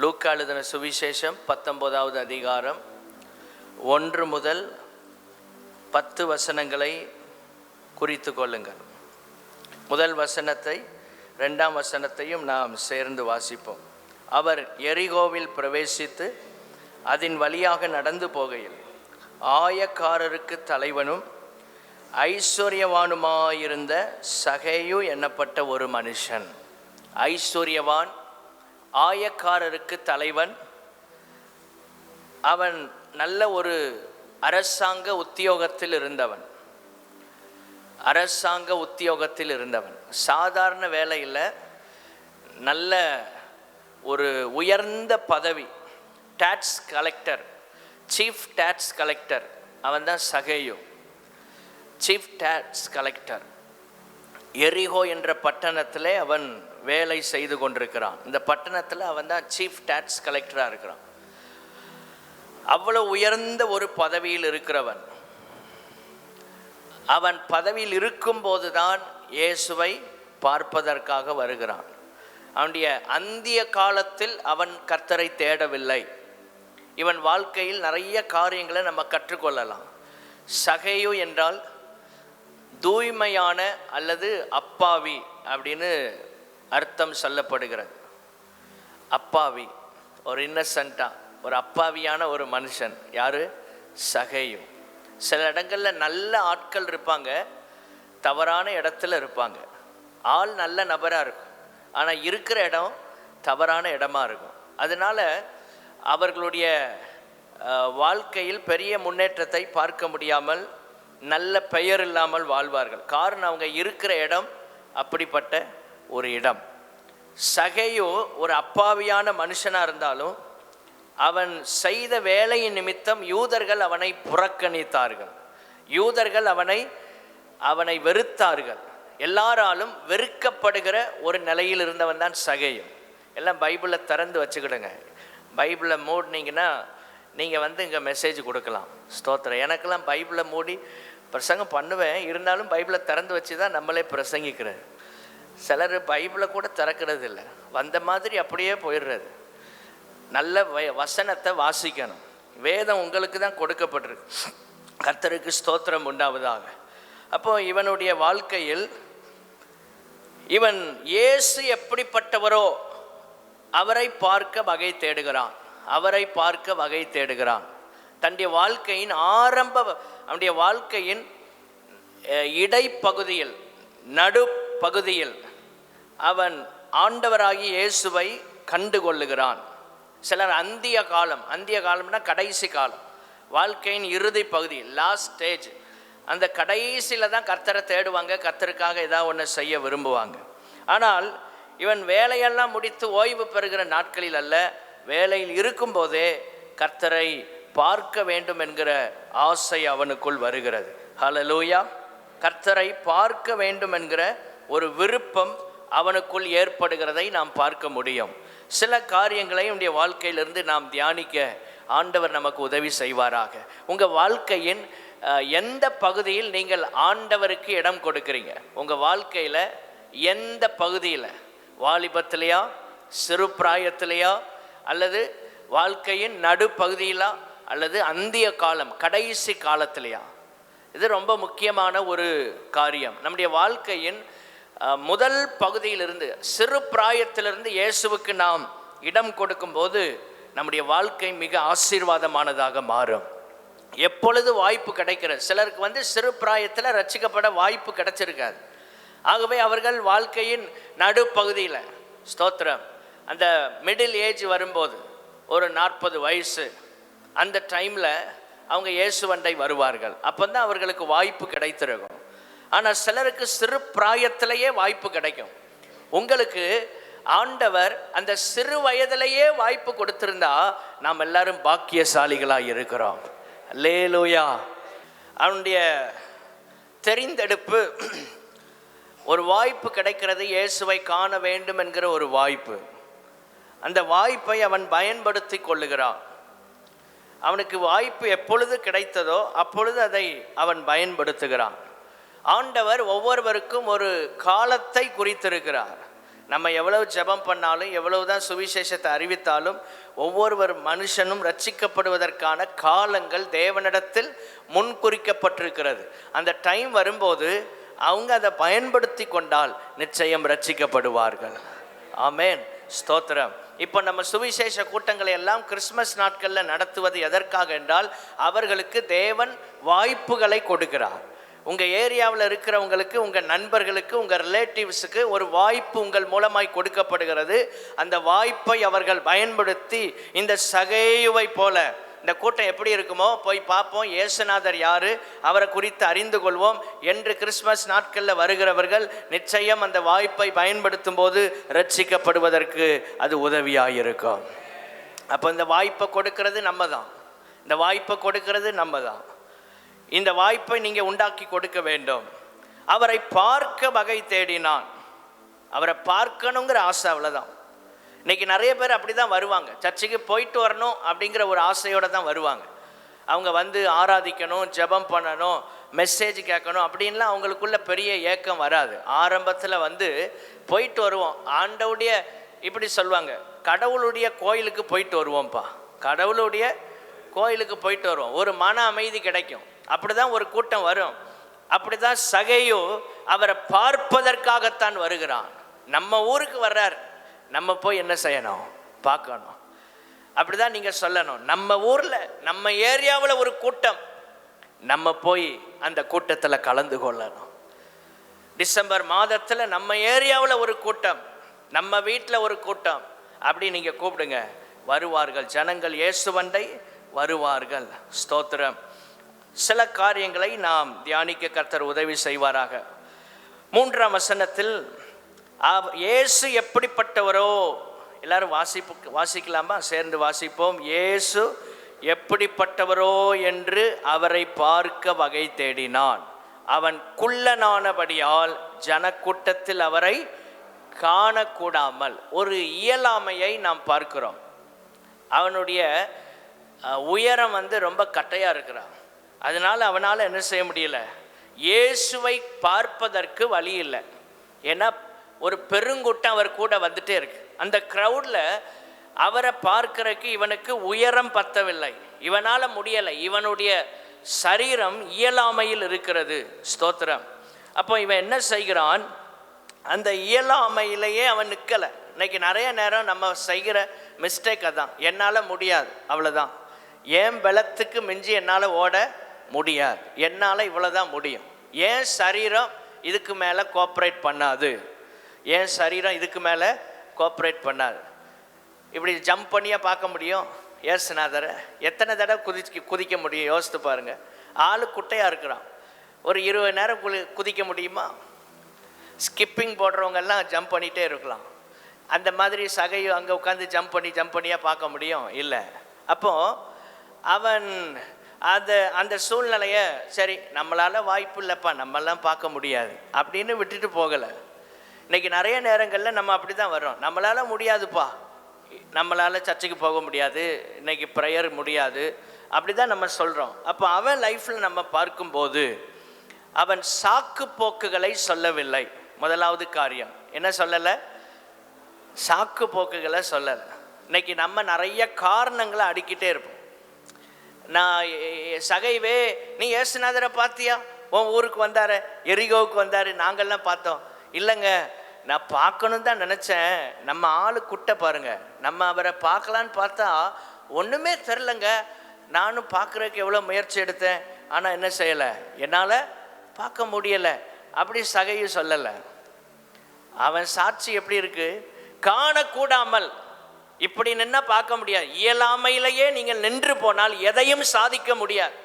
லூக்கா எழுதின சுவிசேஷம் 19வது அதிகாரம் 1 முதல் 10 வசனங்களை குறித்து கொள்ளுங்கள். முதல் வசனத்தை 2ஆம் வசனத்தையும் நாம் சேர்ந்து வாசிப்போம். அவர் எரிகோவில் பிரவேசித்து அதன் வழியாக நடந்து போகையில் ஆயக்காரருக்கு தலைவனும் ஐஸ்வர்யவானுமாயிருந்த சகேயு என்னப்பட்ட ஒரு மனுஷன். ஐஸ்வர்யவான், ஆயக்காரருக்கு தலைவன். அவன் நல்ல ஒரு அரசாங்க உத்தியோகத்தில் இருந்தவன். சாதாரண வேலையில் நல்ல ஒரு உயர்ந்த பதவி, tax collector, chief tax collector. அவன் தான் சகேயு, சீஃப் டாக்ஸ் கலெக்டர். எரிகோ என்ற பட்டணத்தில் அவன் வேலை செய்து கொண்டிருக்கிறான். இந்த பட்டணத்தில் அவன் தான் சீஃப் டாக்ஸ் கலெக்டராக இருக்கிறான். அவ்வளோ உயர்ந்த ஒரு பதவியில் இருக்கிறவன். அவன் பதவியில் இருக்கும்போது தான் இயேசுவை பார்ப்பதற்காக வருகிறான். அவனுடைய அந்திய காலத்தில் அவன் கர்த்தரை தேடவில்லை. இவன் வாழ்க்கையில் நிறைய காரியங்களை நம்ம கற்றுக்கொள்ளலாம். சகேயு என்றால் தூய்மையான அல்லது அப்பாவி அப்படின்னு அர்த்தம் சொல்லப்படுகிறது. அப்பாவி, ஒரு இன்னசென்ட்டாக ஒரு அப்பாவியான ஒரு மனுஷன். யார்? சகேயு. சில இடங்களில் நல்ல ஆட்கள் இருப்பாங்க, தவறான இடத்துல இருப்பாங்க. ஆள் நல்ல நபராக இருக்கும், ஆனால் இருக்கிற இடம் தவறான இடமா இருக்கும். அதனால் அவர்களுடைய வாழ்க்கையில் பெரிய முன்னேற்றத்தை பார்க்க முடியாமல், நல்ல பெயர் இல்லாமல் வாழ்வார்கள். காரணம் அவங்க இருக்கிற இடம் அப்படிப்பட்ட ஒரு இடம். சகேயு ஒரு அப்பாவியான மனுஷனாக இருந்தாலும் அவன் செய்த வேலையின் நிமித்தம் யூதர்கள் அவனை புறக்கணித்தார்கள். யூதர்கள் அவனை வெறுத்தார்கள். எல்லாராலும் வெறுக்கப்படுகிற ஒரு நிலையில் இருந்தவன் தான் சகேயு. எல்லாம் பைபிளை திறந்து வச்சுக்கிடுங்க. பைபிளை மூடினீங்கன்னா நீங்கள் இங்கே மெசேஜ் கொடுக்கலாம். ஸ்தோத்திரம். எனக்கெல்லாம் பைபிளை மூடி பிரசங்கம் பண்ணுவேன், இருந்தாலும் பைபிளை திறந்து வச்சு தான் நம்மளே பிரசங்கிக்கிறேன். சிலர் பைபிளை கூட திறக்கிறது இல்லை, வந்த மாதிரி அப்படியே போயிடுறது. நல்ல வசனத்தை வாசிக்கணும். வேதம் உங்களுக்கு தான் கொடுக்கப்பட்டிருக்கு. கர்த்தருக்கு ஸ்தோத்திரம் உண்டாவதாக. அப்போது இவனுடைய வாழ்க்கையில் இவன் இயேசு எப்படிப்பட்டவரோ அவரை பார்க்க வகை தேடுகிறான். தன்னுடைய வாழ்க்கையின் அவனுடைய வாழ்க்கையின் இடைப்பகுதியில், நடுப்பகுதியில் அவன் ஆண்டவராகி இயேசுவை கண்டு கொள்ளுகிறான். சிலர் அந்திய காலம்னா கடைசி காலம், வாழ்க்கையின் இறுதி பகுதி, லாஸ்ட் ஸ்டேஜ். அந்த கடைசியில் தான் கர்த்தரை தேடுவாங்க, கர்த்தருக்காக ஏதாவது ஒன்று செய்ய விரும்புவாங்க. ஆனால் இவன் வேலையெல்லாம் முடித்து ஓய்வு பெறுகிற நாட்களில் அல்ல, வேலையில் இருக்கும்போதே கர்த்தரை பார்க்க வேண்டும் என்கிற ஆசை அவனுக்குள் வருகிறது. ஹல்லேலூயா. கர்த்தரை பார்க்க வேண்டும் என்கிற ஒரு விருப்பம் அவனுக்குள் ஏற்படுகிறதை நாம் பார்க்க முடியும். சில காரியங்களை உடைய வாழ்க்கையிலிருந்து நாம் தியானிக்க ஆண்டவர் நமக்கு உதவி செய்வாராக. உங்கள் வாழ்க்கையின் எந்த பகுதியில் நீங்கள் ஆண்டவருக்கு இடம் கொடுக்குறீங்க? உங்கள் வாழ்க்கையில் எந்த பகுதியில்? வாலிபத்திலையா, சிறு பிராயத்திலையா, அல்லது வாழ்க்கையின் நடுப்பகுதியிலா, அல்லது அந்திய காலம், கடைசி காலத்திலையா? இது ரொம்ப முக்கியமான ஒரு காரியம். நம்முடைய வாழ்க்கையின் முதல் பகுதியிலிருந்து, சிறு பிராயத்திலிருந்து இயேசுவுக்கு நாம் இடம் கொடுக்கும்போது நம்முடைய வாழ்க்கை மிக ஆசீர்வாதமானதாக மாறும். எப்பொழுது வாய்ப்பு கிடைக்கிறது? சிலருக்கு சிறு பிராயத்தில் ரட்சிக்கப்பட வாய்ப்பு கிடைச்சிருக்காது. ஆகவே அவர்கள் வாழ்க்கையின் நடுப்பகுதியில், ஸ்தோத்திரம், அந்த மிடில் ஏஜ் வரும்போது, ஒரு 40 வயசு, அந்த டைமில் அவங்க இயேசுவண்டை வருவார்கள். அப்போ தான் அவர்களுக்கு வாய்ப்பு கிடைத்திருக்கும். ஆனால் சிலருக்கு சிறு பிராயத்திலேயே வாய்ப்பு கிடைக்கும். உங்களுக்கு ஆண்டவர் அந்த சிறு வயதிலேயே வாய்ப்பு கொடுத்திருந்தா நாம் எல்லாரும் பாக்கியசாலிகளாக இருக்கிறோம். அல்லேலூயா. அவனுடைய தெரிந்தெடுப்பு, ஒரு வாய்ப்பு கிடைக்கிறது, இயேசுவை காண வேண்டும் என்கிற ஒரு வாய்ப்பு. அந்த வாய்ப்பை அவன் பயன்படுத்தி கொள்ளுகிறான். அவனுக்கு வாய்ப்பு எப்பொழுது கிடைத்ததோ அப்பொழுது அதை அவன் பயன்படுத்துகிறான். ஆண்டவர் ஒவ்வொருவருக்கும் ஒரு காலத்தை குறித்திருக்கிறார். நம்ம எவ்வளவு ஜெபம் பண்ணாலும், எவ்வளவு தான் சுவிசேஷத்தை அறிவித்தாலும், ஒவ்வொரு மனுஷனும் ரட்சிக்கப்படுவதற்கான காலங்கள் தேவனிடத்தில் முன்குறிக்கப்பட்டிருக்கிறது. அந்த டைம் வரும்போது அவங்க அதை பயன்படுத்தி கொண்டால் நிச்சயம் ரட்சிக்கப்படுவார்கள். ஆமேன், ஸ்தோத்திரம். இப்போ நம்ம சுவிசேஷ கூட்டங்களை எல்லாம் கிறிஸ்மஸ் நாட்களில் நடத்துவது எதற்காக என்றால், அவர்களுக்கு தேவன் வாய்ப்புகளை கொடுக்கிறார். உங்கள் ஏரியாவில் இருக்கிறவங்களுக்கு, உங்கள் நண்பர்களுக்கு, உங்கள் ரிலேட்டிவ்ஸுக்கு ஒரு வாய்ப்பு உங்கள் மூலமாய் கொடுக்கப்படுகிறது. அந்த வாய்ப்பை அவர்கள் பயன்படுத்தி இந்த சகேயுவை போல இந்த கூட்டம் எப்படி இருக்குமோ போய் பார்ப்போம், இயேசுநாதர் யார், அவரை குறித்து அறிந்து கொள்வோம் என்று கிறிஸ்மஸ் நாட்களில் வருகிறவர்கள் நிச்சயம் அந்த வாய்ப்பை பயன்படுத்தும் போது ரட்சிக்கப்படுவதற்கு அது உதவியாக இருக்கும். அப்போ இந்த வாய்ப்பை கொடுக்கிறது நம்ம தான். இந்த வாய்ப்பை கொடுக்கிறது நம்ம தான். இந்த வாய்ப்பை நீங்கள் உண்டாக்கி கொடுக்க வேண்டும். அவரை பார்க்க வகை தேடினான். அவரை பார்க்கணுங்கிற ஆசை, அவ்வளோதான். இன்றைக்கி நிறைய பேர் அப்படி தான் வருவாங்க. சர்ச்சுக்கு போயிட்டு வரணும் அப்படிங்கிற ஒரு ஆசையோடு தான் வருவாங்க. அவங்க வந்து ஆராதிக்கணும், ஜெபம் பண்ணணும், மெசேஜ் கேட்கணும் அப்படின்லாம் அவங்களுக்குள்ள பெரிய ஏக்கம் வராது. ஆரம்பத்தில் வந்து போயிட்டு வருவோம், ஆண்டவுடைய இப்படி சொல்லுவாங்க, கடவுளுடைய கோயிலுக்கு போயிட்டு வருவோம்ப்பா, கடவுளுடைய கோயிலுக்கு போயிட்டு வருவோம், ஒரு மன அமைதி கிடைக்கும். அப்படி தான் ஒரு கூட்டம் வரும். அப்படி தான் சகேயு அவரை பார்ப்பதற்காகத்தான் வருகிறான். நம்ம ஊருக்கு வர்றார், நம்ம போய் என்ன செய்யணும்? பார்க்கணும். அப்படி தான் நீங்கள் சொல்லணும். நம்ம ஊரில், நம்ம ஏரியாவில் ஒரு கூட்டம், நம்ம போய் அந்த கூட்டத்தில் கலந்து கொள்ளணும். டிசம்பர் மாதத்தில் நம்ம ஏரியாவில் ஒரு கூட்டம், நம்ம வீட்டில் ஒரு கூட்டம், அப்படி நீங்கள் கூப்பிடுங்க, வருவார்கள். ஜனங்கள் இயேசுவண்டை வருவார்கள். ஸ்தோத்திரம். சில காரியங்களை நாம் தியானிக்க கர்த்தர் உதவி செய்வாராக. 3ஆம் வசனத்தில் இயேசு எப்படிப்பட்டவரோ, எல்லாரும் வாசிக்கலாமா? சேர்ந்து வாசிப்போம். இயேசு எப்படிப்பட்டவரோ என்று அவரை பார்க்க வகை தேடினான். அவன் குள்ளனானபடியால் ஜனக்கூட்டத்தில் அவரை காணக்கூடாமல். ஒரு இயலாமையை நாம் பார்க்கிறோம். அவனுடைய உயரம் வந்து ரொம்ப கட்டையாக இருக்கிறான். அதனால் அவனால் என்ன செய்ய முடியல? இயேசுவை பார்ப்பதற்கு வழி இல்லை. ஏன்னா ஒரு பெருங்கூட்டம் அவர் கூட வந்துட்டே இருக்கு. அந்த க்ரௌடில் அவரை பார்க்கறதுக்கு இவனுக்கு உயரம் பத்தவில்லை, இவனால் முடியலை. இவனுடைய சரீரம் இயலாமையில் இருக்கிறது. ஸ்தோத்திரம். அப்போ இவன் என்ன செய்கிறான்? அந்த இயலாமையிலேயே அவன் நிற்கலை. இன்னைக்கு நிறைய நேரம் நம்ம செய்கிற மிஸ்டேக் அதான், என்னால் முடியாது, அவ்வளோதான். ஏன் பலத்துக்கு மிஞ்சி என்னால் ஓட முடியாது, என்னால் இவ்வளோதான் முடியும், ஏன் சரீரம் இதுக்கு மேலே கோஆப்ரேட் பண்ணாது, ஏன் சரீரம் இதுக்கு மேலே கோஆப்ரேட் பண்ணாது. இப்படி ஜம்ப் பண்ணியாக பார்க்க முடியும் இயேசுநாதரை? எத்தனை தடவை குதிக்க முடியும்? யோசித்து பாருங்கள். ஆளு குட்டையாக இருக்கிறான், ஒரு 20 நேரம் குதிக்க முடியுமா? ஸ்கிப்பிங் போடுறவங்கெல்லாம் ஜம்ப் பண்ணிகிட்டே இருக்கலாம். அந்த மாதிரி சகையும் அங்கே உட்காந்து ஜம்ப் பண்ணியாக பார்க்க முடியும்? இல்லை. அப்போது அவன் அந்த சூழ்நிலையை, சரி நம்மளால் வாய்ப்பு இல்லைப்பா, நம்மளாம் பார்க்க முடியாது அப்படின்னு விட்டுட்டு போகலை. இன்றைக்கி நிறைய நேரங்களில் நம்ம அப்படி தான் வர்றோம். நம்மளால் முடியாதுப்பா, நம்மளால் சர்ச்சுக்கு போக முடியாது, இன்றைக்கி ப்ரேயர் முடியாது, அப்படி தான் நம்ம சொல்கிறோம். அப்போ அவன் லைஃப்பில் நம்ம பார்க்கும்போது அவன் சாக்கு போக்குகளை சொல்லவில்லை. முதலாவது காரியம் என்ன சொல்லலை? சாக்கு போக்குகளை சொல்லலை. இன்றைக்கி நம்ம நிறைய காரணங்களை அடிக்கிட்டே இருப்போம். நான் சகைவே, நீ இயேசுநாதரை பார்த்தியா? உன் ஊருக்கு வந்தார், எரிகோவுக்கு வந்தார், நாங்கள்லாம் பார்த்தோம். இல்லைங்க, நான் பார்க்கணும் தான் நினச்சேன், நம்ம ஆளு குட்டை பாருங்க, நம்ம அவரை பார்க்கலான்னு பார்த்தா ஒன்றுமே தெரிலங்க, நானும் பார்க்குறதுக்கு எவ்வளோ முயற்சி எடுத்தேன், ஆனால் என்ன செய்யலை, என்னால் பார்க்க முடியலை. அப்படி சகையும் சொல்லலை. அவன் சாட்சி எப்படி இருக்கு? காணக்கூடாமல். இப்படி நின்னா பார்க்க முடியாது. இயலாமையிலேயே நீங்கள் நின்று போனால் எதையும் சாதிக்க முடியாது.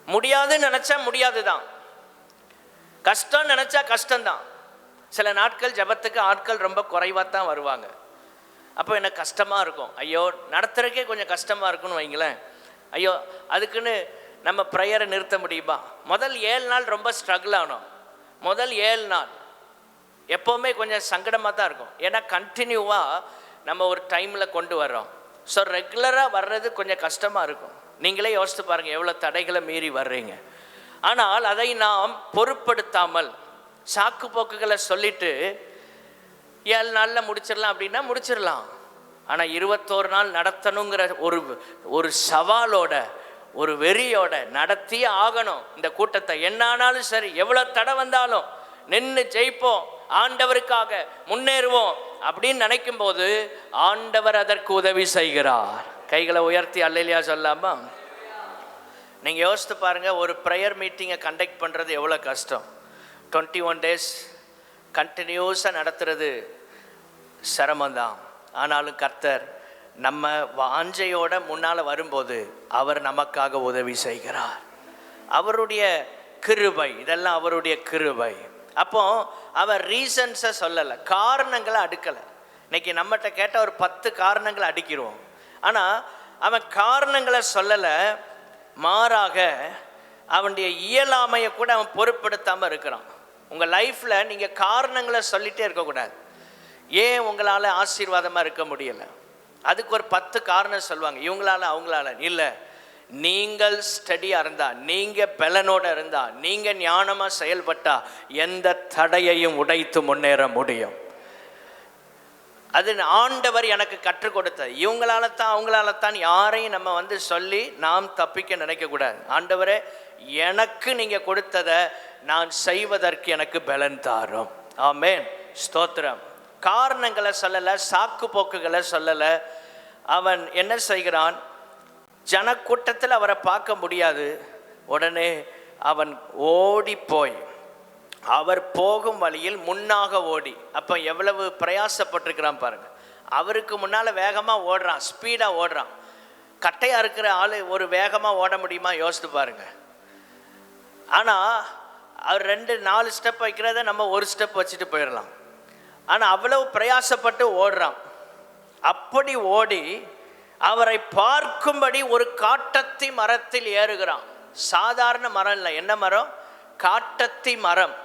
முடியாதுன்னு நினச்சா முடியாது தான், கஷ்டம் நினச்சா கஷ்டம்தான். சில நாட்கள் ஜபத்துக்கு ஆட்கள் ரொம்ப குறைவாக தான் வருவாங்க. அப்போ எனக்கு கஷ்டமாக இருக்கும், ஐயோ நடத்துறதுக்கே கொஞ்சம் கஷ்டமாக இருக்குன்னு வைங்களேன். ஐயோ அதுக்குன்னு நம்ம ப்ரேயரை நிறுத்த முடியுமா? முதல் 7 நாள் ரொம்ப ஸ்ட்ரகிள் ஆகணும். முதல் 7 நாள் எப்போவுமே கொஞ்சம் சங்கடமாக தான் இருக்கும். ஏன்னா கண்டினியூவாக நம்ம ஒரு டைமில் கொண்டு வர்றோம். ஸோ ரெகுலராக வர்றது கொஞ்சம் கஷ்டமாக இருக்கும். நீங்களே யோசித்து பாருங்கள், எவ்வளோ தடைகளை மீறி வர்றீங்க. ஆனால் அதை நாம் பொருட்படுத்தாமல் சாக்கு போக்குகளை சொல்லிட்டு 7 நாளில் முடிச்சிடலாம் அப்படின்னா முடிச்சிடலாம். ஆனால் 21 நாள் நடத்தணுங்கிற ஒரு சவாலோட, ஒரு வெறியோட நடத்தியே ஆகணும். இந்த கூட்டத்தை என்னானாலும் சரி, எவ்வளோ தடை வந்தாலும் நின்று ஜெயிப்போம், ஆண்டவருக்காக முன்னேறுவோம் அப்படின்னு நினைக்கும் போது ஆண்டவர் அதற்கு உதவி செய்கிறார். கைகளை உயர்த்தி அல்லேலூயா சொல்லாமா? நீங்கள் யோசித்து பாருங்கள், ஒரு ப்ரேயர் மீட்டிங்கை கண்டக்ட் பண்ணுறது எவ்வளோ கஷ்டம். 21 days கண்டினியூஸாக நடத்துறது சிரமந்தான். ஆனாலும் கர்த்தர் நம்ம வாஞ்சையோட முன்னால் வரும்போது அவர் நமக்காக உதவி செய்கிறார். அவருடைய கிருபை, இதெல்லாம் அவருடைய கிருபை. அப்போ அவர் ரீசன்ஸை சொல்லலை, காரணங்களை அடுக்கலை. இன்னைக்கு நம்மகிட்ட கேட்ட ஒரு 10 காரணங்களை அடிக்கிறோம். ஆனால் அவன் காரணங்களை சொல்லலை, மாறாக அவனுடைய இயலாமையை கூட அவன் பொருட்படுத்தாமல் இருக்கிறான். உங்கள் லைஃப்பில் நீங்கள் காரணங்களை சொல்லிகிட்டே இருக்கக்கூடாது. ஏன் உங்களால் ஆசீர்வாதமாக இருக்க முடியலை, அதுக்கு ஒரு 10 காரணம் சொல்லுவாங்க. இவங்களால அவங்களால இல்லை. நீங்கள் ஸ்டடியாக இருந்தால், நீங்கள் பலனோடு இருந்தால், நீங்கள் ஞானமாக செயல்பட்டால் எந்த தடையையும் உடைத்து முன்னேற முடியும். அது ஆண்டவர் எனக்கு கற்றுக் கொடுத்தது. இவங்களால தான் அவங்களால தான் யாரையும் நம்ம சொல்லி நாம் தப்பிக்க நினைக்கக்கூடாது. ஆண்டவரே, எனக்கு நீங்கள் கொடுத்ததை நான் செய்வதற்கு எனக்கு பலன் தாரும். ஆமென், ஸ்தோத்திரம். காரணங்களை சொல்லலை, சாக்கு போக்குகளை சொல்லலை. அவன் என்ன செய்கிறான், ஜனக்கூட்டத்தில் அவரை பார்க்க முடியாது. உடனே அவன் ஓடி போய் அவர் போகும் வழியில் முன்னாக ஓடி, அப்போ எவ்வளவு பிரயாசப்பட்டிருக்கிறான் பாருங்கள். அவருக்கு முன்னால் வேகமாக ஓடுறான், ஸ்பீடாக ஓடுறான். கட்டையாக இருக்கிற ஆள் ஒரு வேகமாக ஓட முடியுமா? யோசித்து பாருங்கள். ஆனால் அவர் 2-4 ஸ்டெப் வைக்கிறத நம்ம ஒரு ஸ்டெப் வச்சுட்டு போயிடலாம். ஆனால் அவ்வளவு பிரயாசப்பட்டு ஓடுறான். அப்படி ஓடி அவரை பார்க்கும்படி ஒரு காட்டத்தி மரத்தில் ஏறுகிறான். சாதாரண மரம் இல்லை, என்ன மரம்? காட்டத்தி மரம்.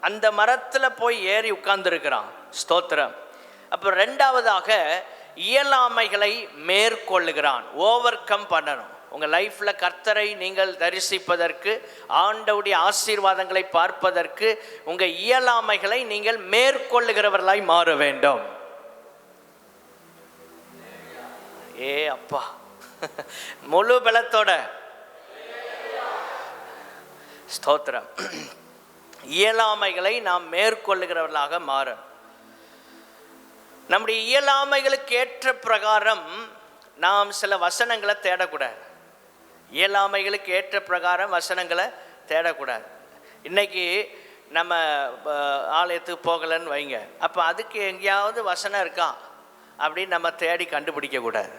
அந்த மரத்தில் போய் ஏறி உட்கார்ந்துருக்கிறான். ஸ்தோத்திரம். அப்போ 2வதாக இயலாமைகளை மேற்கொள்ளுகிறான். ஓவர் கம் பண்ணணும். உங்கள் லைஃப்பில் கர்த்தரை நீங்கள் தரிசிப்பதற்கு, ஆண்டவருடைய ஆசீர்வாதங்களை பார்ப்பதற்கு உங்கள் இயலாமைகளை நீங்கள் மேற்கொள்ளுகிறவர்களாய் மாற வேண்டும். ஏ அப்பா, முழு பலத்தோட ஸ்தோத்திரம். இயலாமைகளை நாம் மேற்கொள்ளுகிறவர்களாக மாற, நம்முடைய இயலாமைகளுக்கு ஏற்ற பிரகாரம் நாம் சில வசனங்களை தேடக்கூடாது. இயலாமைகளுக்கு ஏற்ற பிரகாரம் வசனங்களை தேடக்கூடாது. இன்றைக்கி நம்ம ஆலயத்துக்கு போகலைன்னு வைங்க, அப்போ அதுக்கு எங்கேயாவது வசனம் இருக்கா அப்படின்னு நம்ம தேடி கண்டுபிடிக்கக்கூடாது.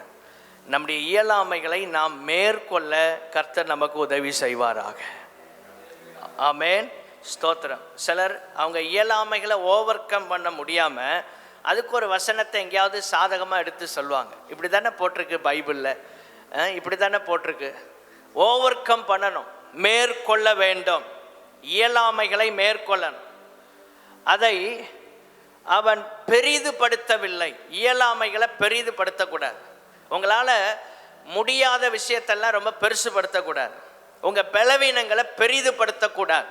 நம்முடைய இயலாமைகளை நாம் மேற்கொள்ள கர்த்தர் நமக்கு உதவி செய்வாராக. ஆமென், ஸ்தோத்திரம். சிலர் அவங்க இயலாமைகளை ஓவர் கம் பண்ண முடியாமல் அதுக்கு ஒரு வசனத்தை எங்கேயாவது சாதகமாக எடுத்து சொல்லுவாங்க. இப்படி தானே போட்டிருக்கு பைபிளில், இப்படி தானே போட்டிருக்கு. ஓவர் கம் பண்ணணும், மேற்கொள்ள வேண்டும், இயலாமைகளை மேற்கொள்ளணும். அதை அவன் பெரிதுபடுத்தவில்லை. இயலாமைகளை பெரிதுபடுத்தக்கூடாது. உங்களால் முடியாத விஷயத்தெல்லாம் ரொம்ப பெருசுபடுத்தக்கூடாது. உங்கள் பலவீனங்களை பெரிதுபடுத்தக்கூடாது.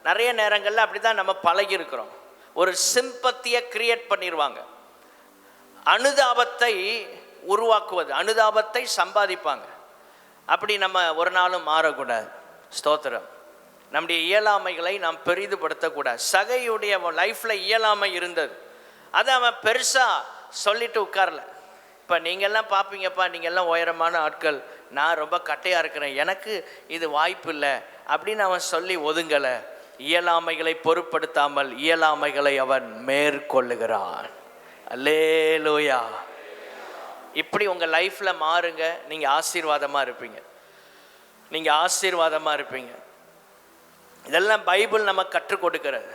நிறைய நேரங்களில் அப்படி தான் நம்ம பழகியிருக்கிறோம். ஒரு சிம்பத்தியை கிரியேட் பண்ணிடுவாங்க, அனுதாபத்தை உருவாக்குவது, அனுதாபத்தை சம்பாதிப்பாங்க. அப்படி நம்ம ஒரு நாளும் மாறக்கூடாது. ஸ்தோத்திரம். நம்முடைய இயலாமைகளை நாம் பெரிதுபடுத்தக்கூடாது. சகையுடைய லைஃப்பில் இயலாமை இருந்தது, அதை அவன் பெருசாக சொல்லிட்டு உட்காரல. இப்போ நீங்கள்லாம் பார்ப்பீங்கப்பா, நீங்கள்லாம் உயரமான ஆட்கள், நான் ரொம்ப கட்டையாக இருக்கிறேன், எனக்கு இது வாய்ப்பு இல்லை அப்படின்னு அவன் சொல்லி ஒதுங்கலை. இயலாமைகளை பொருட்படுத்தாமல் இயலாமைகளை அவன் மேற்கொள்ளுகிறான். அல்லேலூயா. இப்படி உங்கள் லைஃப்பில் மாறுங்க, நீங்கள் ஆசீர்வாதமாக இருப்பீங்க. நீங்கள் ஆசீர்வாதமாக இருப்பீங்க. இதெல்லாம் பைபிள் நமக்கு கற்றுக் கொடுக்கிறது.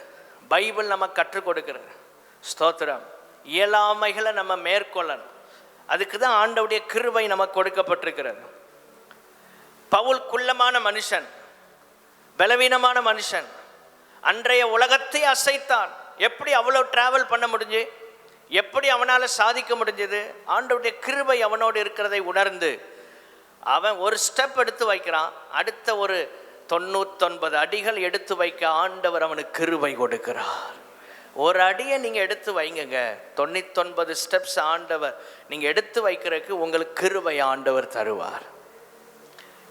பைபிள் நமக்கு கற்றுக் கொடுக்கிறது. ஸ்தோத்திரம். இயலாமைகளை நம்ம மேற்கொள்ளணும். அதுக்கு தான் ஆண்டவருடைய கிருபை நமக்கு கொடுக்கப்பட்டிருக்கிறது. பவுல் குள்ளமான மனுஷன், பலவீனமான மனுஷன், அன்றைய உலகத்தை அசைத்தான். எப்படி அவ்வளோ டிராவல் பண்ண முடிஞ்சு, எப்படி அவனால் சாதிக்க முடிஞ்சது? ஆண்டவருடைய கிருபை அவனோடு இருக்கிறதை உணர்ந்து அவன் ஒரு ஸ்டெப் எடுத்து வைக்கிறான். அடுத்த ஒரு 99 அடிகள் எடுத்து வைக்க ஆண்டவர் அவனுக்கு கிருபை கொடுக்கிறார். ஒரு அடியை நீங்கள் எடுத்து வைங்க. 99 ஸ்டெப்ஸ் ஆண்டவர் நீங்கள் எடுத்து வைக்கிறதுக்கு உங்களுக்கு கிருபை ஆண்டவர் தருவார்.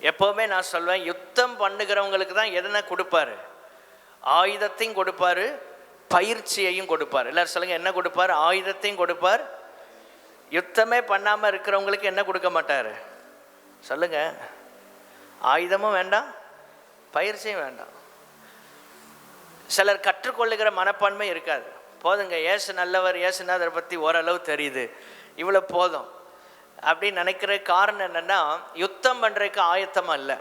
எப்போவுமே நான் சொல்வேன், யுத்தம் பண்ணுகிறவங்களுக்கு தான் எதனா கொடுப்பாரு? ஆயுதத்தையும் கொடுப்பாரு, பயிற்சியையும் கொடுப்பார். எல்லாரும் சொல்லுங்க, என்ன கொடுப்பார்? ஆயுதத்தையும் கொடுப்பார். யுத்தமே பண்ணாமல் இருக்கிறவங்களுக்கு என்ன கொடுக்க மாட்டார்? சொல்லுங்க. ஆயுதமும் வேண்டாம், பயிற்சியும் வேண்டாம். சிலர் கற்றுக்கொள்ளுகிற மனப்பான்மை இருக்காது. போதுங்க, இயேசு நல்லவர், இயேசுநாதரை பற்றி ஓரளவு தெரியுது, இவ்வளோ போதும் அப்படின்னு நினைக்கிற காரணம் என்னென்னா, யுத்தம் பண்ணுறதுக்கு ஆயத்தமாக இல்லை.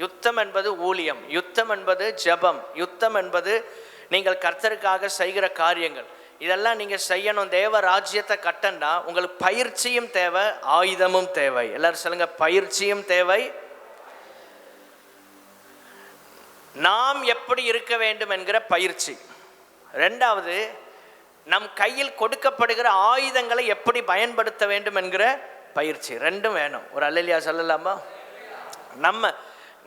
யுத்தம் என்பது ஊழியம், யுத்தம் என்பது ஜெபம், யுத்தம் என்பது நீங்கள் கர்த்தருக்காக செய்கிற காரியங்கள். இதெல்லாம் நீங்கள் செய்யணும். தேவ ராஜ்யத்தை கட்டண்டா உங்களுக்கு பயிற்சியும் தேவை, ஆயுதமும் தேவை. எல்லாரும் சொல்லுங்க, பயிற்சியும் தேவை. நாம் எப்படி இருக்க வேண்டும் என்கிற பயிற்சி. ரெண்டாவது, நம் கையில் கொடுக்கப்படுகிற ஆயுதங்களை எப்படி பயன்படுத்த வேண்டும் என்கிற பயிற்சி. ரெண்டும் வேணும். ஒரு அல்லேலூயா சொல்லலாமா?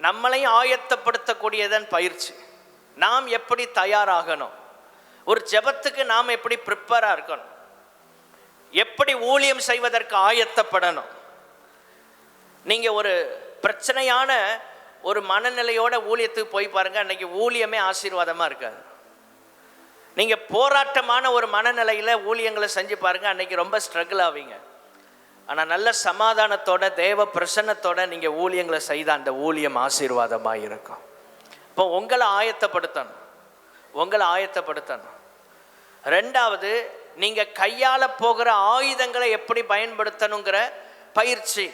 நம்மளையும் ஆயத்தப்படுத்தக்கூடியதன் பயிற்சி. நாம் எப்படி தயாராகணும், ஒரு ஜெபத்துக்கு நாம் எப்படி ப்ரிப்பேராக இருக்கணும், எப்படி ஊழியம் செய்வதற்கு ஆயத்தப்படணும். நீங்கள் ஒரு பிரச்சனையான ஒரு மனநிலையோட ஊழியத்துக்கு போய் பாருங்கள், அன்றைக்கி ஊழியமே ஆசீர்வாதமாக இருக்காது. நீங்கள் போராட்டமான ஒரு மனநிலையில் ஊழியங்களை செஞ்சு பாருங்கள், அன்றைக்கி ரொம்ப ஸ்ட்ரகிள் ஆவீங்க. ஆனால் நல்ல சமாதானத்தோட தேவ பிரசன்னத்தோட நீங்கள் ஊழியங்களை செய்தால் அந்த ஊழியம் ஆசீர்வாதமாக இருக்கும். இப்போ உங்களை ஆயத்தப்படுத்தணும். ரெண்டாவது, நீங்கள் கையால் போகிற ஆயுதங்களை எப்படி பயன்படுத்தணுங்கிற பயிற்சி.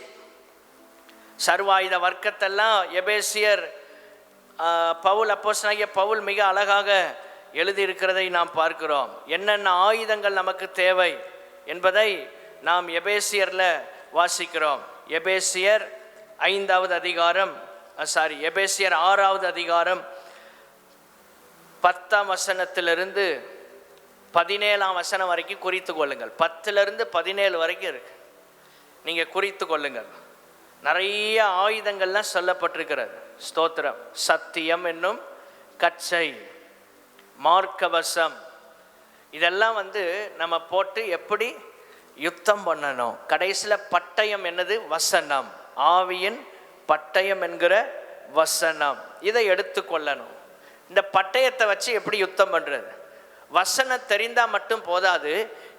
சர்வாயுத வர்க்கத்தெல்லாம் எபேசியர் அப்போஸ்தலனாகிய பவுல் மிக அழகாக எழுதியிருக்கிறதை நாம் பார்க்கிறோம். என்னென்ன ஆயுதங்கள் நமக்கு தேவை என்பதை நாம் எபேசியரில் வாசிக்கிறோம். எபேசியர் 6வது அதிகாரம் 10ஆம் வசனத்திலிருந்து 17ஆம் வசனம் வரைக்கும் குறித்து கொள்ளுங்கள். 10லிருந்து 17 வரைக்கும் இருக்கு, நீங்கள் குறித்து கொள்ளுங்கள். நிறைய ஆயுதங்கள்லாம் சொல்லப்பட்டிருக்கிறது. ஸ்தோத்திரம். சத்தியம் என்னும் கச்சை, மார்க்கவசம், இதெல்லாம் நம்ம போட்டு எப்படி யுத்தம் பண்ணணும். கடைசியில் பட்டயம் என்னது? வசனம். ஆவியின் பட்டயம் என்கிற வசனம். இதை எடுத்துக்கொள்ளணும். இந்த பட்டயத்தை வச்சு எப்படி யுத்தம் பண்ணுறது? வசனம் தெரிந்தால் மட்டும் போதாது,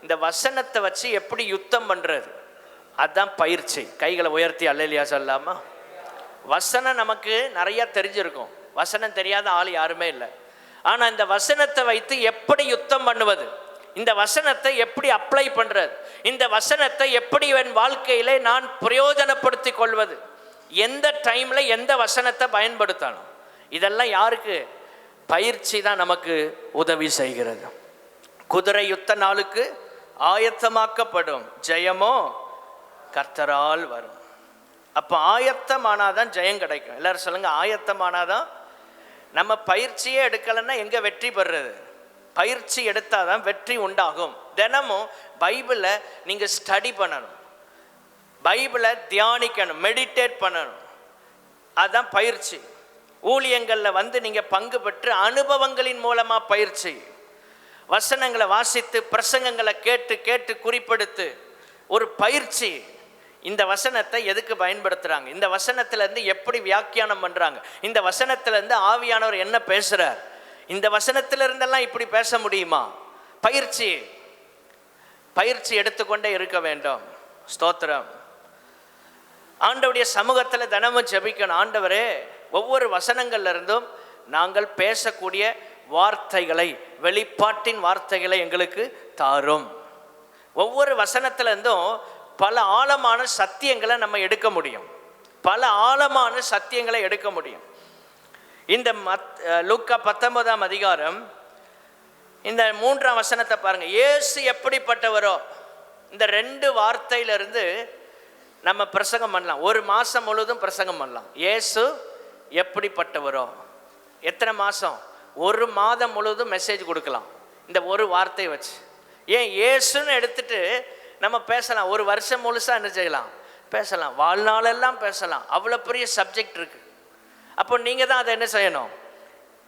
இந்த வசனத்தை வச்சு எப்படி யுத்தம் பண்ணுறது, அதுதான் பயிற்சி. கைகளை உயர்த்தி அல்லேலூயா சொல்லலாமா? வசனம் நமக்கு நிறைய தெரிஞ்சிருக்கும், வசனம் தெரியாத ஆள் யாருமே இல்லை. ஆனால் இந்த வசனத்தை வைத்து எப்படி யுத்தம் பண்ணுவது, இந்த வசனத்தை எப்படி அப்ளை பண்ணுறது, இந்த வசனத்தை எப்படி என் வாழ்க்கையிலே நான் பிரயோஜனப்படுத்தி கொள்வது, எந்த டைமில் எந்த வசனத்தை பயன்படுத்தணும், இதெல்லாம் யாருக்கு? பயிற்சி தான் நமக்கு உதவி செய்கிறது. குதிரை யுத்த நாளுக்கு ஆயத்தமாக்கப்படும், ஜெயமோ கர்த்தரால் வரும். அப்போ ஆயத்தமானாதான் ஜெயம் கிடைக்கும். எல்லாரும் சொல்லுங்க, ஆயத்தமானாதான். நம்ம பயிற்சியே எடுக்கலைன்னா எங்கே வெற்றி பெறுறது? பயிற்சி எடுத்தால் தான் வெற்றி உண்டாகும். தினமும் பைபிளை நீங்கள் ஸ்டடி பண்ணணும், பைபிளை தியானிக்கணும், மெடிடேட் பண்ணணும். அதுதான் பயிற்சி. ஊழியங்களில் நீங்கள் பங்கு பெற்று அனுபவங்களின் மூலமாக பயிற்சி. வசனங்களை வாசித்து பிரசங்கங்களை கேட்டு கேட்டு குறிப்பெடுத்து ஒரு பயிற்சி. இந்த வசனத்தை எதுக்கு பயன்படுத்துகிறாங்க, இந்த வசனத்திலேருந்து எப்படி வியாக்கியானம் பண்ணுறாங்க, இந்த வசனத்திலேருந்து ஆவியானவர் என்ன பேசுகிறார், இந்த வசனத்திலிருந்தெல்லாம் இப்படி பேச முடியுமா? பயிற்சி எடுத்துக்கொண்டே இருக்க வேண்டும். ஸ்தோத்திரம். ஆண்டவருடைய சமூகத்தில் தினமும் ஜெபிக்கணும். ஆண்டவரே, ஒவ்வொரு வசனங்கள்லேருந்தும் நாங்கள் பேசக்கூடிய வார்த்தைகளை, வெளிப்பாட்டின் வார்த்தைகளை எங்களுக்கு தாரும். ஒவ்வொரு வசனத்திலேருந்தும் பல ஆழமான சத்தியங்களை நம்ம எடுக்க முடியும், இந்த லூக்கா 19ஆம் அதிகாரம் இந்த 3ஆம் வசனத்தை பாருங்க. இயேசு எப்படிப்பட்டவரோ, இந்த 2 வார்த்தையிலிருந்து நம்ம பிரசங்கம் பண்ணலாம். ஒரு மாதம் முழுவதும் பிரசங்கம் பண்ணலாம். இயேசு எப்படிப்பட்டவரோ. எத்தனை மாதம்? ஒரு மாதம் முழுவதும் மெசேஜ் கொடுக்கலாம் இந்த ஒரு வார்த்தையை வச்சு. ஏன் இயேசுன்னு எடுத்துட்டு நம்ம பேசலாம். ஒரு வருஷம் முழுசாக என்ன செய்யலாம்? பேசலாம். வாழ்நாளெல்லாம் பேசலாம். அவ்வளோ பெரிய சப்ஜெக்ட் இருக்குது. அப்போ நீங்கள் தான் அதை என்ன செய்யணும்?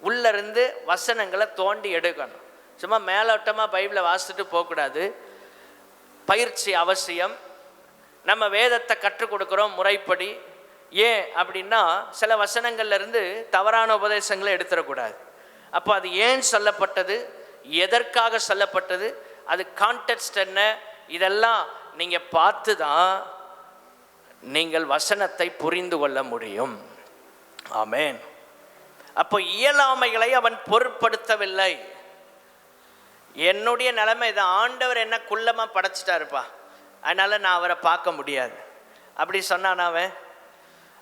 உள்ளேருந்து வசனங்களை தோண்டி எடுக்கணும். சும்மா மேலோட்டமாக பைபிளை வாசிச்சுட்டு போகக்கூடாது. பயிற்சி அவசியம். நம்ம வேதத்தை கற்றுக் கொடுக்குறோம் முறைப்படி. ஏன் அப்படின்னா சில வசனங்கள்லேருந்து தவறான உபதேசங்களை எடுத்துடக்கூடாது. அப்போ அது ஏன் சொல்லப்பட்டது, எதற்காக சொல்லப்பட்டது, அது கான்டெக்ஸ்ட் என்ன, இதெல்லாம் நீங்கள் பார்த்து தான் நீங்கள் வசனத்தை புரிந்து கொள்ள முடியும். ஆமென். அப்போ இயலாமைகளை அவன் பொருட்படுத்தவில்லை. என்னுடைய நிலைமை இதை, ஆண்டவர் என்ன குள்ளமாக படைச்சிட்டாருப்பா, அதனால் நான் அவரை பார்க்க முடியாது அப்படி சொன்னான் அவன்.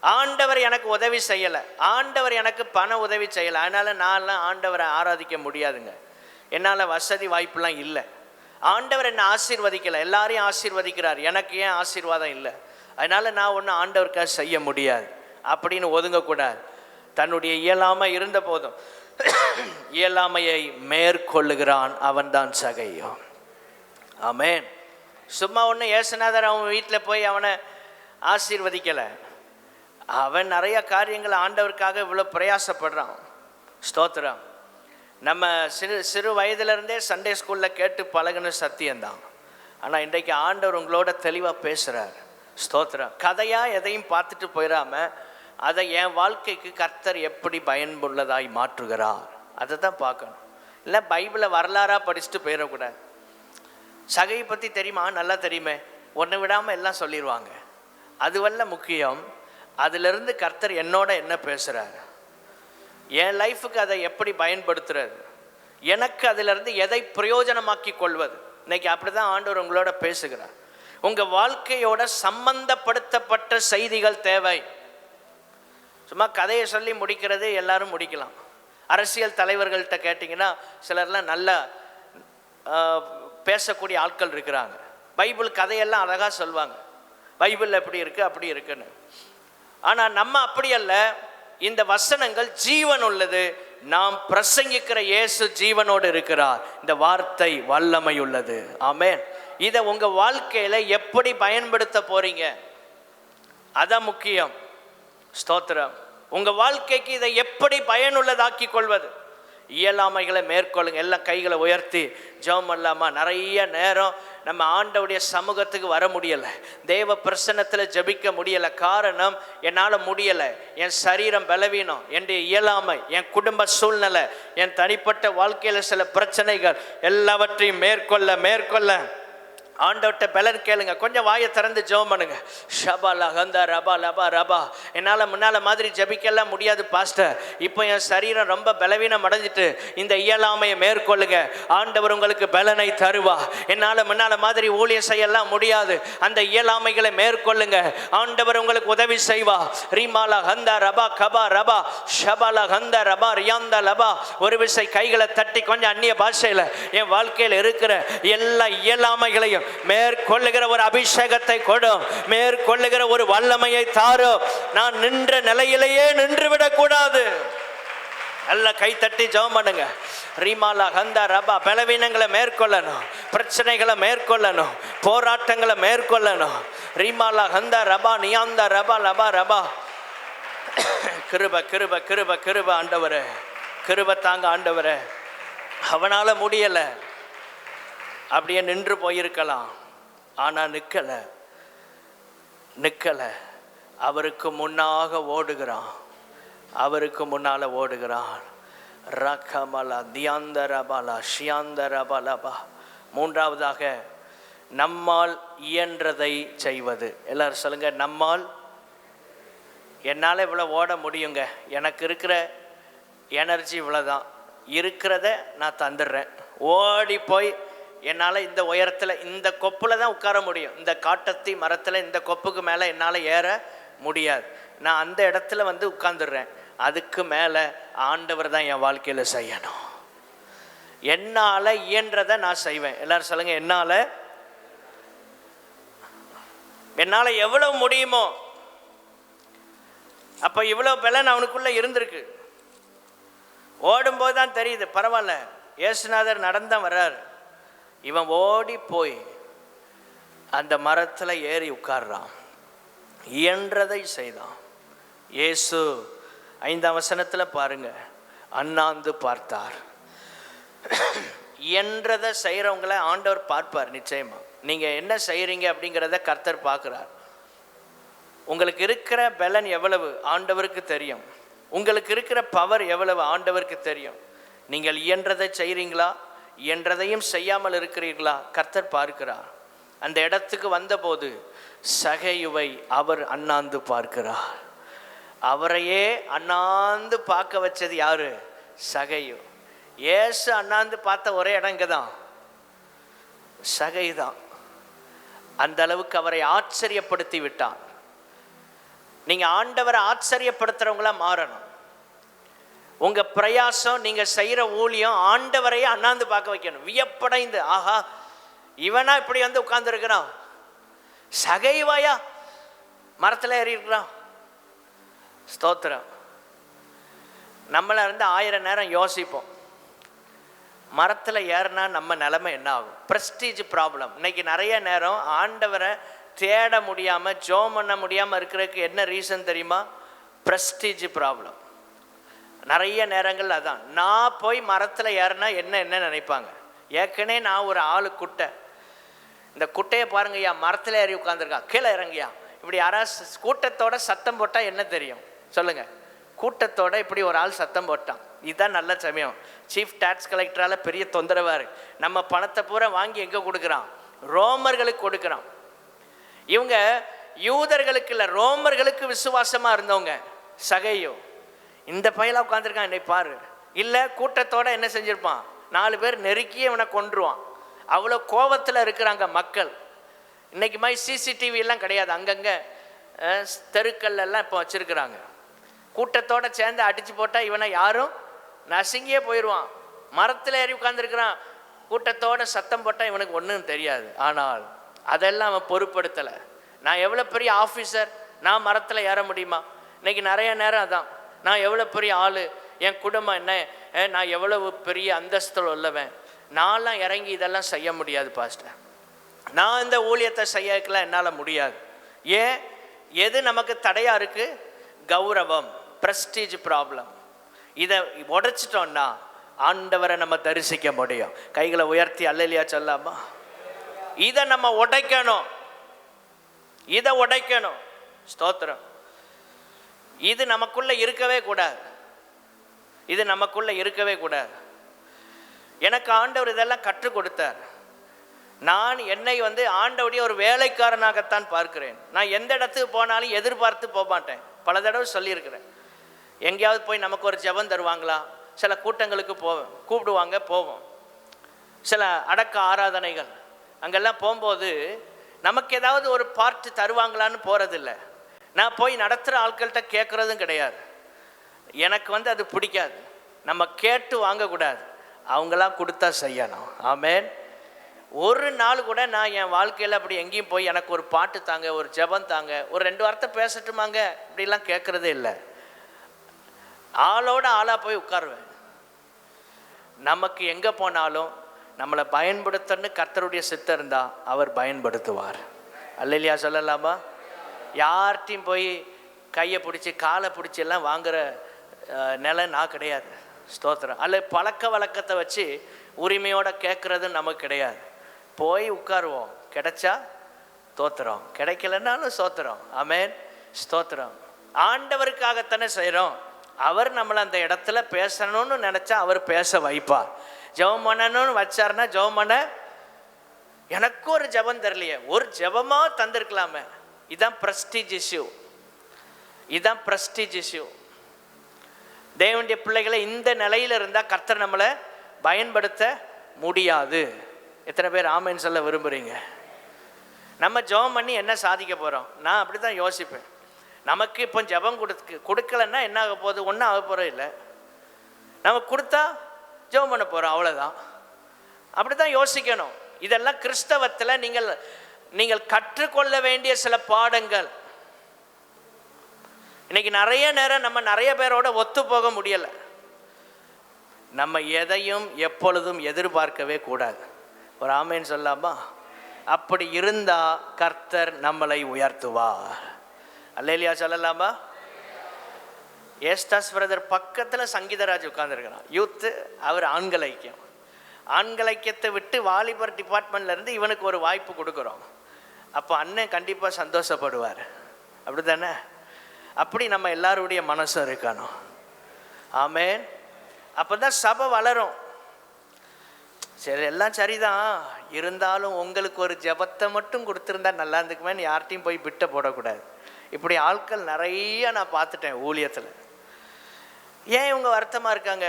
ஆண்டவர் எனக்கு உதவி செய்யலை, ஆண்டவர் எனக்கு பண உதவி செய்யலை, அதனால் நான்லாம் ஆண்டவரை ஆராதிக்க முடியாதுங்க, என்னால் வசதி வாய்ப்புலாம் இல்லை. ஆண்டவர் என்னை ஆசீர்வதிக்கலை, எல்லாரையும் ஆசீர்வதிக்கிறார், எனக்கு ஏன் ஆசீர்வாதம் இல்லை, அதனால் நான் ஒன்றும் ஆண்டவருக்காக செய்ய முடியாது அப்படின்னு ஒதுங்கக்கூடாது. தன்னுடைய இயலாமை இருந்த போதும் இயலாமையை மேற்கொள்ளுகிறான், அவன்தான் சகையோ. ஆமென். சும்மா ஒன்று ஏசுநாதர் அவன் வீட்டில் போய் அவனை ஆசீர்வதிக்கலை. அவன் நிறைய காரியங்கள் ஆண்டவருக்காக இவ்வளோ பிரயாசப்படுறான். ஸ்தோத்திரம். நம்ம சிறு வயதிலிருந்தே சண்டே ஸ்கூலில் கேட்டு பழகுன சத்தியம்தான். ஆனால் இன்றைக்கு ஆண்டவர் உங்களோட தெளிவாக பேசுகிறார். ஸ்தோத்திரம். கதையாக எதையும் பார்த்துட்டு போயிடாமல் அதை என் வாழ்க்கைக்கு கர்த்தர் எப்படி பயன்புள்ளதாய் மாற்றுகிறார் அதை தான் பார்க்கணும். இல்லை பைபிளை வரலாறாக படிச்சுட்டு போயிடக்கூடாது. சகையை பற்றி தெரியுமா, நல்லா தெரியுமே, ஒன்று விடாமல் எல்லாம் சொல்லிடுவாங்க. அதுவல்ல முக்கியம். அதிலிருந்து கர்த்தர் என்னோட என்ன பேசுகிறார், என் லைஃபுக்கு அதை எப்படி பயன்படுத்துறது, எனக்கு அதிலிருந்து எதை பிரயோஜனமாக்கி கொள்வது. இன்னைக்கு அப்படி தான் ஆண்டவர் உங்களோட பேசுகிறார். உங்கள் வாழ்க்கையோட சம்பந்தப்படுத்தப்பட்ட செய்திகள் தேவை. சும்மா கதையை சொல்லி முடிக்கிறது எல்லாரும் முடிக்கலாம். அரசியல் தலைவர்கள்ட்ட கேட்டிங்கன்னா சிலர்லாம் நல்லா பேசக்கூடிய ஆட்கள் இருக்கிறாங்க. பைபிள் கதையெல்லாம் அழகாக சொல்லுவாங்க, பைபிள் எப்படி இருக்குது அப்படி இருக்குன்னு. ஆனால் நம்ம அப்படி அல்ல. இந்த வசனங்கள் ஜீவன் உள்ளது. நாம் பிரசங்கிக்கிற இயேசு ஜீவனோடு இருக்கிறார். இந்த வார்த்தை வல்லமை உள்ளது. ஆமென். இதை உங்கள் வாழ்க்கையில் எப்படி பயன்படுத்த போறீங்க அதான் முக்கியம். ஸ்தோத்திரம். உங்கள் வாழ்க்கைக்கு இதை எப்படி பயனுள்ளதாக்கி கொள்வது. இயலாமைகளை மேற்கொள்ளுங்க. எல்லாம் கைகளை உயர்த்தி ஜெபம் பண்ணலாமா? நிறைய நேரம் நம்ம ஆண்டவருடைய சமூகத்துக்கு வர முடியலை, தேவ பிரசன்னத்தில் ஜெபிக்க முடியலை. காரணம், என்னால் முடியலை, என் சரீரம் பலவீனம், என்னுடைய இயலாமை, என் குடும்ப சூழ்நிலை, என் தனிப்பட்ட வாழ்க்கையில் சில பிரச்சனைகள் எல்லாவற்றையும் மேற்கொள்ள ஆண்டவர்கிட்ட பலன் கேளுங்க. கொஞ்சம் வாயை திறந்து ஜெபம் பண்ணுங்க. ஷபா லஹந்தா ரபா லபா ரபா. என்னால் முன்னால் மாதிரி ஜெபிக்கலாம் முடியாது பாஸ்டர், இப்போ என் சரீரம் ரொம்ப பலவீனம் அடைஞ்சிட்டு, இந்த இயலாமையை மேற்கொள்ளுங்க, ஆண்டவர் உங்களுக்கு பலனை தருவா. என்னால் முன்னால் மாதிரி ஊழியம் செய்யலாம் முடியாது, அந்த இயலாமைகளை மேற்கொள்ளுங்க, ஆண்டவர் உங்களுக்கு உதவி செய்வா. ரீமாலா ஹந்தா ரபா கபா ரபா ஷபாலா ஹந்தா ரபா ரியாந்தா லபா. ஒரு விசை கைகளை தட்டி கொஞ்சம் அந்நிய பாஷையில் என் வாழ்க்கையில் இருக்கிற எல்லா இயலாமைகளையும் மேற்கொள்ளுகிற ஒரு அபிஷேகத்தை கொடும், மேற்கொள்ளுகிற ஒரு வல்லமையை தாரும். நான் நின்ற நிலையிலேயே நின்று விடக்கூடாது. நல்ல கை தட்டி ஜெபம் பண்ணுங்க. ரீமாலா ஹந்தா ரபா. பலவீனங்களை மேற்கொள்ளணும், பிரச்சனைகளை மேற்கொள்ளணும், போராட்டங்களை மேற்கொள்ளணும். ரீமாலா ஹந்தா ரபா நியாந்தா ரபா லபா ரபா. கிருப கிருப கிருப கிருப ஆண்டவரே, கிருப தாங்க ஆண்டவரே. அவனால முடியலை, அப்படியே நின்று போயிருக்கலாம், ஆனால் நிற்கலை. அவருக்கு முன்னாக ஓடுகிறான், அவருக்கு முன்னால் ஓடுகிறான். ரகமலா தியாந்தரபலா ஷியாந்தரபலபா. மூன்றாவதாக, நம்மால் இயன்றதை செய்வது. எல்லாரும் சொல்லுங்க, நம்மால். என்னால் இவ்வளோ ஓட முடியுங்க, எனக்கு இருக்கிற எனர்ஜி இவ்வளோதான், இருக்கிறத நான் தந்துடுறேன். ஓடி போய் என்னால் இந்த உயரத்தில் இந்த கொப்பில் தான் உட்கார முடியும், இந்த காட்டத்தி மரத்தில் இந்த கொப்புக்கு மேலே என்னால் ஏற முடியாது, நான் அந்த இடத்துல வந்து உட்கார்ந்துடுறேன். அதுக்கு மேலே ஆண்டவர் தான் என் வாழ்க்கையில் செய்யணும். என்னால் இயன்றதை நான் செய்வேன். எல்லாரும் சொல்லுங்க, என்னால் எவ்வளவு முடியுமோ. அப்போ இவ்வளோ பலன் அவனுக்குள்ளே இருந்திருக்கு. ஓடும்போது தான் தெரியுது, பரவாயில்ல, இயேசுநாதர் நடந்தான் வர்றார். இவன் ஓடி போய் அந்த மரத்தில் ஏறி உட்கார்றான், இயன்றதை செய்தான். இயேசு 5ஆம் வசனத்தில் பாருங்க, அண்ணாந்து பார்த்தார். இயன்றதை செய்கிறவங்கள ஆண்டவர் பார்ப்பார். நிச்சயமா நீங்கள் என்ன செய்கிறீங்க அப்படிங்கிறத கர்த்தர் பார்க்குறார். உங்களுக்கு இருக்கிற பலன் எவ்வளவு ஆண்டவருக்கு தெரியும். உங்களுக்கு இருக்கிற பவர் எவ்வளவு ஆண்டவருக்கு தெரியும். நீங்கள் இயன்றதை செய்கிறீங்களா, இயன்றதையும் செய்யாமல் இருக்கிறீர்களா, கர்த்தர் பார்க்கிறார். அந்த இடத்துக்கு வந்தபோது சகையுவை அவர் அண்ணாந்து பார்க்கிறார். அவரையே அண்ணாந்து பார்க்க வச்சது யாரு? சகையு. ஏசு அண்ணாந்து பார்த்த ஒரே இடம் இங்கே தான், சகை தான். அந்த அளவுக்கு அவரை ஆச்சரியப்படுத்தி விட்டார். நீங்கள் ஆண்டவரை ஆச்சரியப்படுத்துகிறவங்களா மாறணும். உங்கள் பிரயாசம், நீங்கள் செய்கிற ஊழியம் ஆண்டவரையே அண்ணாந்து பார்க்க வைக்கணும். வியப்படைந்து, ஆஹா இவனா இப்படி வந்து உட்கார்ந்துருக்கிறான், சகைவாயா மரத்தில் ஏறி இருக்கிறான். ஸ்தோத்திரம். நம்மளை இருந்து 1000 நேரம் யோசிப்போம், மரத்தில் ஏறினா நம்ம நிலைமை என்ன ஆகும்? Prestige problem. இன்னைக்கு நிறைய நேரம் ஆண்டவரை தேட முடியாமல், ஜோம் பண்ண முடியாமல் இருக்கிறதுக்கு என்ன ரீசன் தெரியுமா? Prestige problem. நிறைய நேரங்கள் அதான். நான் போய் மரத்தில் ஏறினா என்ன நினைப்பாங்க? ஏற்கனவே நான் ஒரு ஆளு குட்டை, இந்த குட்டையை பாருங்கய்யா, மரத்தில் ஏறி உட்காந்துருக்கான், கீழே இறங்கியா. இப்படி யாராவது கூட்டத்தோட சத்தம் போட்டால் என்ன தெரியும் சொல்லுங்கள்? கூட்டத்தோட இப்படி ஒரு ஆள் சத்தம் போட்டான், இதுதான் நல்ல சமயம். சீஃப் டாக்ஸ் கலெக்டரால் பெரிய தொந்தரவாக இருக்கு. நம்ம பணத்தை பூரா வாங்கி எங்கே கொடுக்குறான்? ரோமர்களுக்கு கொடுக்குறான். இவங்க யூதர்களுக்கு இல்லை, ரோமர்களுக்கு விசுவாசமாக இருந்தவங்க. சகையோ இந்த பையலாக உட்காந்துருக்கான், என்னை பாரு. இல்லை கூட்டத்தோட என்ன செஞ்சுருப்பான்? 4 பேர் நெருக்கியே இவனை கொன்றுவான். அவ்வளோ கோபத்தில் இருக்கிறாங்க மக்கள். இன்றைக்கி மாதிரி சிசிடிவி எல்லாம் கிடையாது, அங்கங்கே தெருக்கல்லாம் இப்போ வச்சுருக்குறாங்க. கூட்டத்தோடு சேர்ந்து அடித்து போட்டால் இவனை யாரும் நசுங்கியே போயிடுவான். மரத்தில் ஏறி உட்காந்துருக்கிறான், கூட்டத்தோடு சத்தம் போட்டால் இவனுக்கு ஒன்றும் தெரியாது. ஆனால் அதெல்லாம் அவன் பொருட்படுத்தலை. நான் எவ்வளோ பெரிய ஆஃபீஸர், நான் மரத்தில் ஏற முடியுமா? இன்றைக்கி நிறைய நேரம் அதான், நான் எவ்வளோ பெரிய ஆள், என் குடும்பம் என்ன, நான் எவ்வளவு பெரிய அந்தஸ்தில் உள்ளவன், நான்லாம் இறங்கி இதெல்லாம் செய்ய முடியாது பாஸ்டர், நான் இந்த ஊழியத்தை செய்யலாம் என்னால் முடியாது. ஏன்? எது நமக்கு தடையாக இருக்குது? கௌரவம், ப்ரெஸ்டீஜ் ப்ராப்ளம். இதை உடைச்சிட்டோன்னா ஆண்டவரை நம்ம தரிசிக்க முடியும். கைகளை உயர்த்தி அல்லேலூயா சொல்லாமா? இதை நம்ம உடைக்கணும், இதை உடைக்கணும். ஸ்தோத்திரம். இது நமக்குள்ள இருக்கவே கூடாது, இது நமக்குள்ள இருக்கவே கூடாது. எனக்கு ஆண்டவர் இதெல்லாம் கற்றுக் கொடுத்தார். நான் என்னை ஆண்டவருடைய ஒரு வேலைக்காரனாகத்தான் பார்க்கிறேன். நான் எந்த இடத்துக்கு போனாலும் எதிர்பார்த்து போக மாட்டேன். பல தடவை சொல்லியிருக்கிறேன். எங்கேயாவது போய் நமக்கு ஒரு ஜெபம் தருவாங்களா? சில கூட்டங்களுக்கு போவேன், கூப்பிடுவாங்க, போவோம். சில அடக்க ஆராதனைகள் அங்கெல்லாம் போகும்போது நமக்கு ஏதாவது ஒரு பார்ட்டு தருவாங்களான்னு போகிறதில்ல. நான் போய் நடத்துகிற ஆட்கள்கிட்ட கேட்குறதும் கிடையாது. எனக்கு அது பிடிக்காது. நம்ம கேட்டு வாங்கக்கூடாது, அவங்களாம் கொடுத்தா செய்யணும். ஆமேன். ஒரு நாள் கூட நான் என் வாழ்க்கையில் அப்படி எங்கேயும் போய் எனக்கு ஒரு பாட்டு தாங்க, ஒரு ஜெபம் தாங்க, ஒரு 2 வார்த்தை பேசட்டுமாங்க, இப்படிலாம் கேட்குறதே இல்லை. ஆளோட ஆளாக போய் உட்காருவேன். நமக்கு எங்கே போனாலும் நம்மளை பயன்படுத்தன்னு கர்த்தருடைய சித்தம் இருந்தால் அவர் பயன்படுத்துவார். அல்லேலூயா சொல்லலாமா? யார்கிட்டையும் போய் கையை பிடிச்சி காலை பிடிச்சி எல்லாம் வாங்குகிற நிலை நான் கிடையாது. ஸ்தோத்திரம். அல்ல பழக்க வழக்கத்தை வச்சு உரிமையோடு கேட்குறது நமக்கு கிடையாது. போய் உட்காருவோம், கிடைச்சா தோத்திரம், கிடைக்கலன்னாலும் ஸ்தோத்திரம். ஆமேன். ஸ்தோத்திரம். ஆண்டவருக்காகத்தானே செய்கிறோம். அவர் நம்மளை அந்த இடத்துல பேசணும்னு நினச்சா அவர் பேச வைப்பார். ஜெபம் பண்ணணும்னு வச்சார்னா ஜெபம் பண்ண, எனக்கு ஒரு ஜெபம் தரலையே, ஒரு ஜெபமாக தந்திருக்கலாமே. இதுதான் ப்ரெஸ்டீஜ் இஷ்யூ, இதுதான் ப்ரெஸ்டீஜ் இஷ்யூ. தேவனுடைய பிள்ளைகளை இந்த நிலையில் இருந்தால் கர்த்தர் நம்மளை பயன்படுத்த முடியாது. எத்தனை பேர் ஆமேன்னு சொல்ல விரும்புகிறீங்க? நம்ம ஜெபம் பண்ணி என்ன சாதிக்க போகிறோம்? நான் அப்படி தான் யோசிப்பேன். நமக்கு இப்போ ஜெபம் கொடுக்கலன்னா என்ன ஆக போகுது? ஒன்றும் ஆக போகிறோம் இல்லை. நம்ம கொடுத்தா ஜெபம் பண்ண போகிறோம், அவ்வளோதான். அப்படி தான் யோசிக்கணும். இதெல்லாம் கிறிஸ்தவத்தில் நீங்கள் கற்றுக்கொள்ள வேண்டிய சில பாடங்கள். இன்னைக்கு நிறைய நேரம் நம்ம நிறைய பேரோட ஒத்து போக முடியலை. நம்ம எதையும் எப்பொழுதும் எதிர்பார்க்கவே கூடாது. ஒரு ஆமேன்னு சொல்லாமா? அப்படி இருந்தால் கர்த்தர் நம்மளை உயர்த்துவார். அல்லேலூயா சொல்லலாமா? ஏஸ்தாஸ் பிரதர் பக்கத்தில் சங்கீதராஜ் உட்கார்ந்துருக்கிறான், யூத்து. அவர் ஆண்கள் ஐக்கியம். ஆண்கள் ஐக்கியத்தை விட்டு வாலிபர் டிபார்ட்மெண்ட்லேருந்து இவனுக்கு ஒரு வாய்ப்பு கொடுக்குறோம். அப்போ அண்ணன் கண்டிப்பாக சந்தோஷப்படுவார். அப்படி தானே? அப்படி நம்ம எல்லாருடைய மனசும் இருக்கணும். ஆமேன். அப்போ தான் சபை வளரும். சரி, எல்லாம் சரிதான், இருந்தாலும் உங்களுக்கு ஒரு ஜெபத்தை மட்டும் கொடுத்துருந்தா நல்லா இருந்துக்குமேன்னு யார்ட்டையும் போய் பிட்ட போடக்கூடாது. இப்படி ஆட்கள் நிறைய நான் பார்த்துட்டேன் ஊழியத்தில். ஏன் இவங்க வருத்தமாக இருக்காங்க?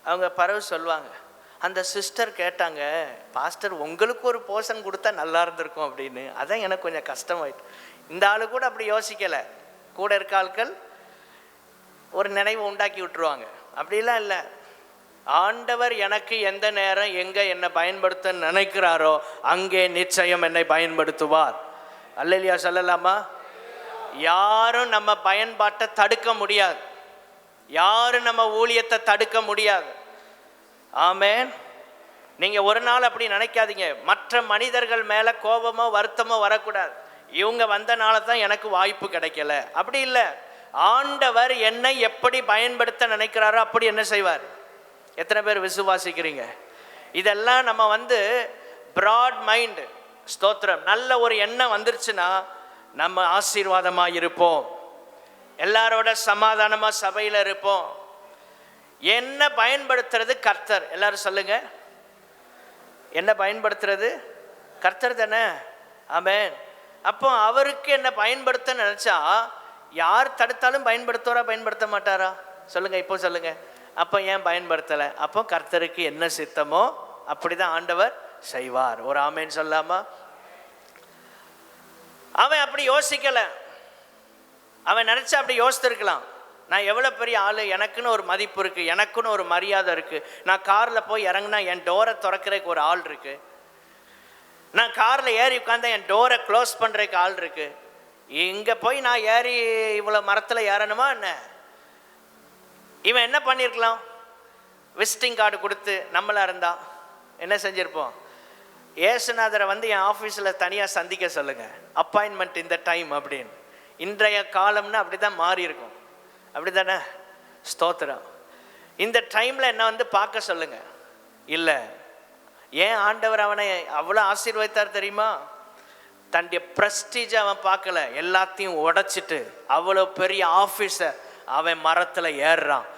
அவங்க பரவு சொல்லுவாங்க, அந்த சிஸ்டர் கேட்டாங்க, பாஸ்டர் உங்களுக்கு ஒரு போர்ஷன் கொடுத்தா நல்லா இருந்திருக்கும் அப்படின்னு. அதான் எனக்கு கொஞ்சம் கஷ்டமாயிட்டு. இந்த ஆளு கூட அப்படி யோசிக்கலை. கூட இருக்க ஆட்கள் ஒரு நினைவு உண்டாக்கி விட்டுருவாங்க. அப்படிலாம் இல்லை. ஆண்டவர் எனக்கு எந்த நேரம் எங்கே என்னை பயன்படுத்த நினைக்கிறாரோ அங்கே நிச்சயம் என்னை பயன்படுத்துவார். அல்லேலூயா சொல்லலாமா? யாரும் நம்ம பயன்பாட்டை தடுக்க முடியாது. யாரும் நம்ம ஊழியத்தை தடுக்க முடியாது. ஆமேன். நீங்கள் ஒரு நாள் அப்படி நினைக்காதீங்க. மற்ற மனிதர்கள் மேலே கோபமோ வருத்தமோ வரக்கூடாது. இவங்க வந்தனால தான் எனக்கு வாய்ப்பு கிடைக்கல, அப்படி இல்லை. ஆண்டவர் என்னை எப்படி பயன்படுத்த நினைக்கிறாரோ அப்படி என்ன செய்வார். எத்தனை பேர் விசுவாசிக்கிறீங்க? இதெல்லாம் நம்ம பிராட் மைண்ட், ஸ்தோத்திரம், நல்ல ஒரு எண்ணம் வந்துருச்சுன்னா நம்ம ஆசீர்வாதமாக இருப்போம். எல்லாரோட சமாதானமாக சபையில் இருப்போம். என்ன பயன்படுத்துறது கர்த்தர். எல்லாரும் சொல்லுங்க, என்ன பயன்படுத்துறது கர்த்தர் தானே? ஆமென். அப்போ அவருக்கு என்ன பயன்படுத்த நினைச்சா யார் தடுத்தாலும் பயன்படுத்துவாரா பயன்படுத்த மாட்டாரா? சொல்லுங்க, இப்போ சொல்லுங்க. அப்போ ஏன் பயன்படுத்தலை? அப்போ கர்த்தருக்கு என்ன சித்தமோ அப்படிதான் ஆண்டவர் செய்வார். ஒரு ஆமேன் சொல்லாமா? அவன் அப்படி யோசிக்கல. அவன் நினைச்சா அப்படி யோசித்திருக்கலாம். நான் எவ்வளோ பெரிய ஆள், எனக்குன்னு ஒரு மதிப்பு இருக்குது, எனக்குன்னு ஒரு மரியாதை இருக்குது. நான் காரில் போய் இறங்கினா என் டோரை திறக்கிறதுக்கு ஒரு ஆள் இருக்குது. நான் காரில் ஏறி உட்காந்தா என் டோரை க்ளோஸ் பண்ணுறதுக்கு ஆள் இருக்குது. இங்கே போய் நான் ஏறி இவ்வளோ மரத்தில் ஏறணுமா என்ன? இவன் என்ன பண்ணியிருக்கலாம்? விசிட்டிங் கார்டு கொடுத்து நம்மளாக இருந்தால் என்ன செஞ்சுருப்போம்? ஏசுநாதரை என் ஆஃபீஸில் தனியாக சந்திக்க சொல்லுங்கள், அப்பாயின்மெண்ட் இந்த டைம் அப்படின்னு. இன்றைய காலம்னா அப்படி தான் மாறி இருக்கும். அப்படி தானே? ஸ்தோத்திரம். இந்த டைமில் என்ன பார்க்க சொல்லுங்க. இல்லை, ஏன் ஆண்டவர் அவனை அவ்வளோ ஆசீர்வதித்தார் தெரியுமா? தன்னுடைய ப்ரெஸ்டீஜை அவன் பார்க்கல, எல்லாத்தையும் உடைச்சிட்டு அவ்வளோ பெரிய ஆஃபீஸர் அவன் மரத்தில் ஏறுறான்.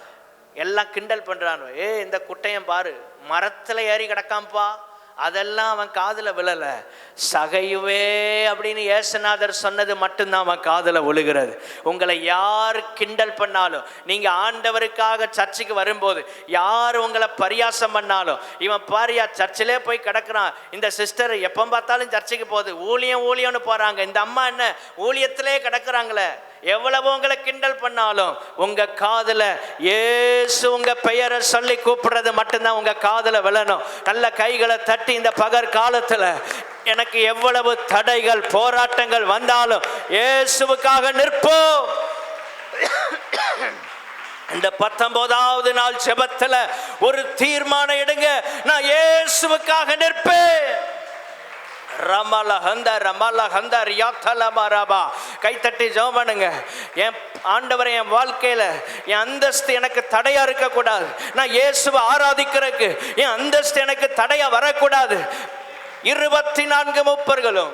எல்லாம் கிண்டல் பண்ணுறான். இந்த குட்டையன் பாரு, மரத்தில் ஏறி கிடக்காம்பா. அதெல்லாம் அவன் காதில் விழலை. சகையுவே அப்படின்னு ஏசுநாதர் சொன்னது மட்டும்தான் அவன் காதில் விழுகிறது. உங்களை யார் கிண்டல் பண்ணாலும், நீங்கள் ஆண்டவருக்காக சர்ச்சுக்கு வரும்போது யார் உங்களை பரியாசம் பண்ணாலும், இவன் பாரியா சர்ச்சிலே போய் கிடக்கிறான், இந்த சிஸ்டர் எப்போ பார்த்தாலும் சர்ச்சுக்கு போகுது, ஊழியம்னு போகிறாங்க, இந்த அம்மா என்ன ஊழியத்திலே கிடக்குறாங்களே, எவ்வளவு உங்களை கிண்டல் பண்ணாலும் உங்க காதுல இயேசு உங்க பெயரை சொல்லி கூப்பிடுறது மட்டும்தான் உங்க காதுல விழணும். நல்ல கைகளை தட்டி இந்த பகர் காலத்துல எனக்கு எவ்வளவு தடைகள் போராட்டங்கள் வந்தாலும் இயேசுவுக்காக நிற்போம். இந்த 19வது நாள் ஜெபத்துல ஒரு தீர்மானம் எடுங்க, நான் இயேசுவுக்காக நிற்பேன். கைத்தட்டி ஜெபம் பண்ணுங்க. என் ஆண்டவரை, என் வாழ்க்கையில என் அந்தஸ்து எனக்கு தடையா இருக்கக்கூடாது. நான் இயேசுவை ஆராதிக்கிறதுக்கு என் அந்தஸ்து எனக்கு தடையா வரக்கூடாது. 24 மூப்பர்களும்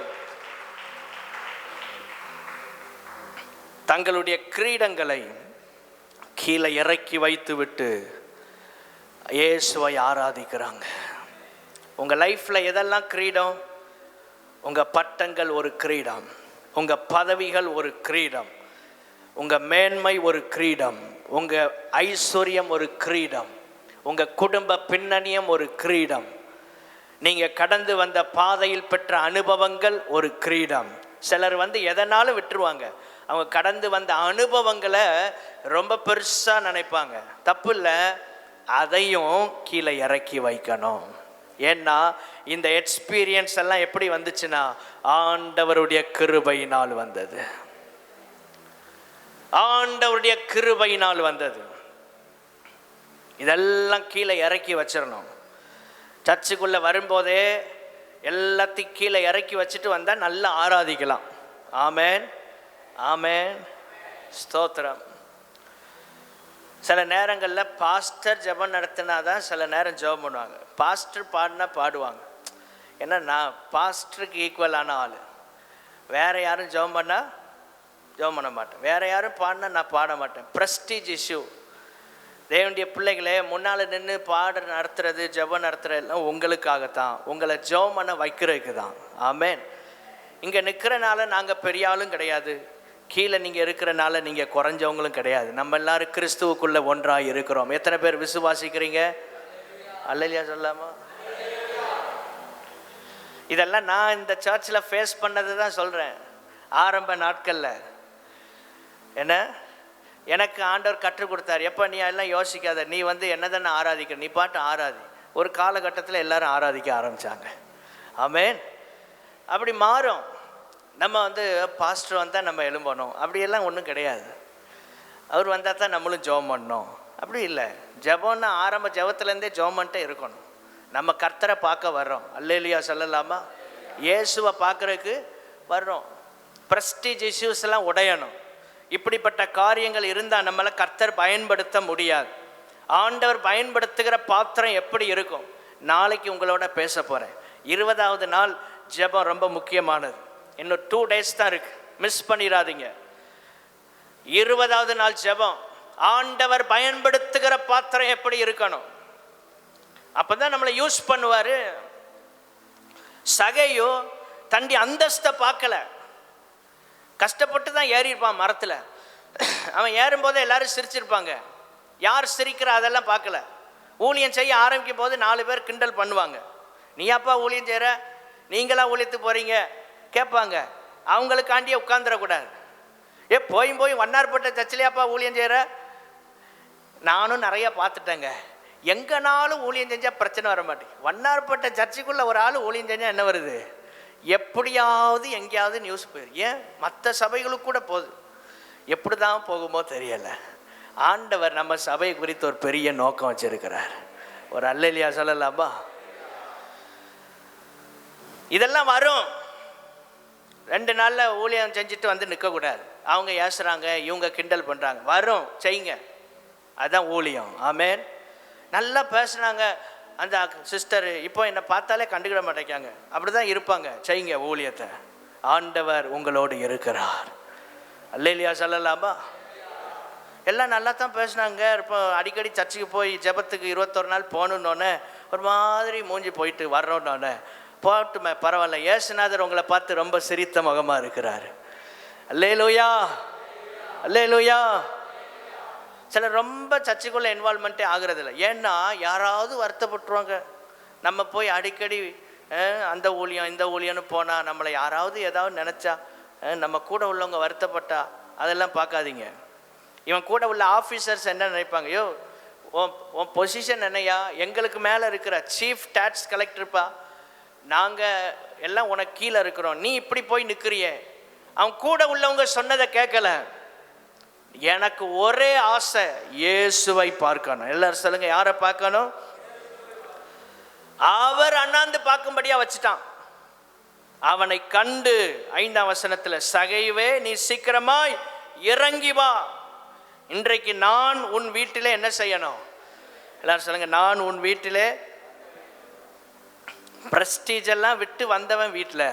தங்களுடைய கிரீடங்களை கீழே இறக்கி வைத்து விட்டு இயேசுவை ஆராதிக்கிறாங்க. உங்க லைஃப்ல எதெல்லாம் கிரீடம்? உங்க பட்டங்கள் ஒரு கிரீடம், உங்க பதவிகள் ஒரு கிரீடம், உங்க மேன்மை ஒரு கிரீடம், உங்க ஐஸ்வர்யம் ஒரு கிரீடம், உங்க குடும்ப பின்னணியம் ஒரு கிரீடம், நீங்க கடந்து வந்த பாதையில் பெற்ற அனுபவங்கள் ஒரு கிரீடம். சிலர் எதனாலும் விட்டுருவாங்க. அவங்க கடந்து வந்த அனுபவங்களை ரொம்ப பெருசா நினைப்பாங்க. தப்பு இல்லை, அதையும் கீழே இறக்கி வைக்கணும். ஏன்னா இந்த எக்ஸ்பீரியன்ஸ் எல்லாம் எப்படி வந்துச்சுன்னா ஆண்டவருடைய கிருபையினால் வந்தது. ஆண்டவருடைய கிருபையினால் வந்தது. இதெல்லாம் கீழே இறக்கி வச்சிடணும். சர்ச்சுக்குள்ள வரும்போதே எல்லாத்தையும் கீழே இறக்கி வச்சுட்டு வந்தால் நல்லா ஆராதிக்கலாம். ஆமேன், ஆமேன், ஸ்தோத்திரம். சில நேரங்களில் பாஸ்டர் ஜெபம் நடத்தினா தான் சில நேரம் ஜெபம் பண்ணுவாங்க. பாஸ்டர் பாடினா பாடுவாங்க. ஏன்னா நான் பாஸ்டருக்கு ஈக்குவலான ஆள். வேறு யாரும் ஜெபம் பண்ணால் ஜெபம் பண்ண மாட்டேன், வேறு யாரும் பாடினா நான் பாட மாட்டேன். Prestige issue. தேவனுடைய பிள்ளைகளே, முன்னால் நின்று நடத்துறது ஜெபம் நடத்துறதெல்லாம் உங்களுக்காகத்தான், உங்களை ஜெபம் பண்ண வைக்கிறதுக்கு தான். ஆமேன். இங்கே நிற்கிறனால நாங்கள் பெரிய ஆளும் கிடையாது, கீழே நீங்கள் இருக்கிறனால நீங்கள் குறைஞ்சவங்களும் கிடையாது. நம்ம எல்லாரும் கிறிஸ்துவுக்குள்ளே ஒன்றாக இருக்கிறோம். எத்தனை பேர் விசுவாசிக்கிறீங்க? அல்லேலூயா சொல்லாமா? இதெல்லாம் நான் இந்த சர்ச்சில் ஃபேஸ் பண்ணது தான் சொல்கிறேன். ஆரம்ப நாட்களில் என்ன எனக்கு ஆண்டவர் கற்றுக் கொடுத்தார். எப்போ நீ எல்லாம் யோசிக்காத, நீ என்ன தானே ஆராதிக்கிற, நீ பாட்டு ஆராதி. ஒரு காலகட்டத்தில் எல்லாரும் ஆராதிக்க ஆரம்பித்தாங்க. ஆமேன். அப்படி மாறும். நம்ம பாஸ்டர் வந்தால் நம்ம எழும்பணும் அப்படியெல்லாம் ஒன்றும் கிடையாது. அவர் வந்தால் தான் நம்மளும் ஜெபம் பண்ணணும் அப்படி இல்லை. ஜெபம்னா ஆரம்ப ஜெபத்துலேருந்தே ஜெபம் பண்ணிட்டே இருக்கணும். நம்ம கர்த்தரை பார்க்க வர்றோம். அல்லேலூயா சொல்லலாமா? இயேசுவை பார்க்குறதுக்கு வர்றோம். ப்ரெஸ்டீஜ் இஷ்யூஸ்லாம் உடையணும். இப்படிப்பட்ட காரியங்கள் இருந்தால் நம்மளை கர்த்தர் பயன்படுத்த முடியாது. ஆண்டவர் பயன்படுத்துகிற பாத்திரம் எப்படி இருக்கும் நாளைக்கு உங்களோட பேச போகிறேன். 20வது நாள் ஜெபம் ரொம்ப முக்கியமானது. இன்னும் 2 days தான் இருக்குது, மிஸ் பண்ணிடாதீங்க. 20வது நாள் ஜெபம். ஆண்டவர் பயன்படுத்துகிற பாத்திரம் எப்படி இருக்கணும், அப்போ தான் நம்மளை யூஸ் பண்ணுவார். சகையோ தண்டி அந்தஸ்தை பார்க்கல, கஷ்டப்பட்டு தான் ஏறியிருப்பான் மரத்தில். அவன் ஏறும்போது எல்லாரும் சிரிச்சிருப்பாங்க. யார் சிரிக்கிறா அதெல்லாம் பார்க்கல. ஊழியம் செய்ய ஆரம்பிக்கும் போது 4 பேர் கிண்டல் பண்ணுவாங்க. நீ அப்பா ஊழியம் செய்கிற, நீங்களா ஊழியத்துக்கு போகிறீங்க கேட்பாங்க. அவங்களுக்காண்டியே உட்காந்துடக்கூடாது. போய் வண்ணார்பட்ட சர்ச்சிலையாப்பா ஊழியம் செய்கிற. நானும் நிறையா பார்த்துட்டேங்க. எங்கேனாலும் ஊழியம் செஞ்சால் பிரச்சனை வர மாட்டேங்குது. வண்ணார்பட்ட சர்ச்சுக்குள்ளே ஒரு ஆள் ஊழியம் செஞ்சால் என்ன வருது? எப்படியாவது எங்கேயாவது நியூஸ் போயிரு. ஏன் மற்ற சபைகளுக்கு கூட போகுது. எப்படி தான் போகுமோ தெரியலை. ஆண்டவர் நம்ம சபை குறித்து ஒரு பெரிய நோக்கம் வச்சிருக்கிறார். ஒரு அல்லேலூயா சொல்லலாமா? இதெல்லாம் வரும். 2 நாளில் ஊழியம் செஞ்சுட்டு நிற்கக்கூடாது. அவங்க ஏசுகிறாங்க, இவங்க கிண்டல் பண்ணுறாங்க. வரும், செய்யுங்க. அதுதான் ஊழியம். ஆமேன். நல்லா பேசுனாங்க அந்த சிஸ்டர், இப்போ என்னை பார்த்தாலே கண்டுக்கிட மாட்டேங்காங்க. அப்படி தான் இருப்பாங்க. செய்யுங்க ஊழியத்தை. ஆண்டவர் உங்களோடு இருக்கிறார். அல்லேலூயா சொல்லலாமா? எல்லாம் நல்லா தான் பேசுனாங்க. இப்போ அடிக்கடி சர்ச்சுக்கு போய் ஜெபத்துக்கு 21 நாள் போகணுன்னொன்னே ஒரு மாதிரி மூஞ்சி போயிட்டு வர்றோன்னொன்னே போட்டுமே பரவாயில்ல, இயேசுநாதர் உங்களை பார்த்து ரொம்ப சிரித்த முகமாக இருக்கிறார். அல்லேலூயா, அல்லேலூயா. சிலர் ரொம்ப சர்ச்சுக்குள்ளே இன்வால்மெண்ட்டே ஆகுறதில்ல. ஏன்னா யாராவது வருத்தப்பட்டுருவாங்க. நம்ம போய் அடிக்கடி அந்த ஊழியம் இந்த ஊழியம்னு போனால் நம்மளை யாராவது ஏதாவது நினச்சா, நம்ம கூட உள்ளவங்க வருத்தப்பட்டா அதெல்லாம் பார்க்காதீங்க. இவன் கூட உள்ள ஆஃபீஸர்ஸ் என்ன நினைப்பாங்க? யோ உன் பொசிஷன் என்னையா, எங்களுக்கு மேலே இருக்கிற சீஃப் டேக்ஸ் கலெக்டர்ப்பா, நாங்கள் எல்லாம் உனக்கு கீழே இருக்கிறோம், நீ இப்படி போய் நிற்கிறியே. அவன் கூட உள்ளவங்க சொன்னதை கேட்கல. எனக்கு ஒரே ஆசை, இயேசுவை பார்க்கணும். எல்லாரும் சொல்லுங்க, யாரை பார்க்கணும்? அவர் அண்ணாந்து பார்க்கும்படியா வச்சுட்டான். அவனை கண்டு 5ஆம் வசனத்தில், சகைவே நீ சீக்கிரமாய் இறங்கி வா, இன்றைக்கு நான் உன் வீட்டிலே என்ன செய்யணும்? எல்லாரும் சொல்லுங்க, நான் உன் வீட்டிலே. பிரஸ்டீஜ் எல்லாம் விட்டு வந்தவன் வீட்டில்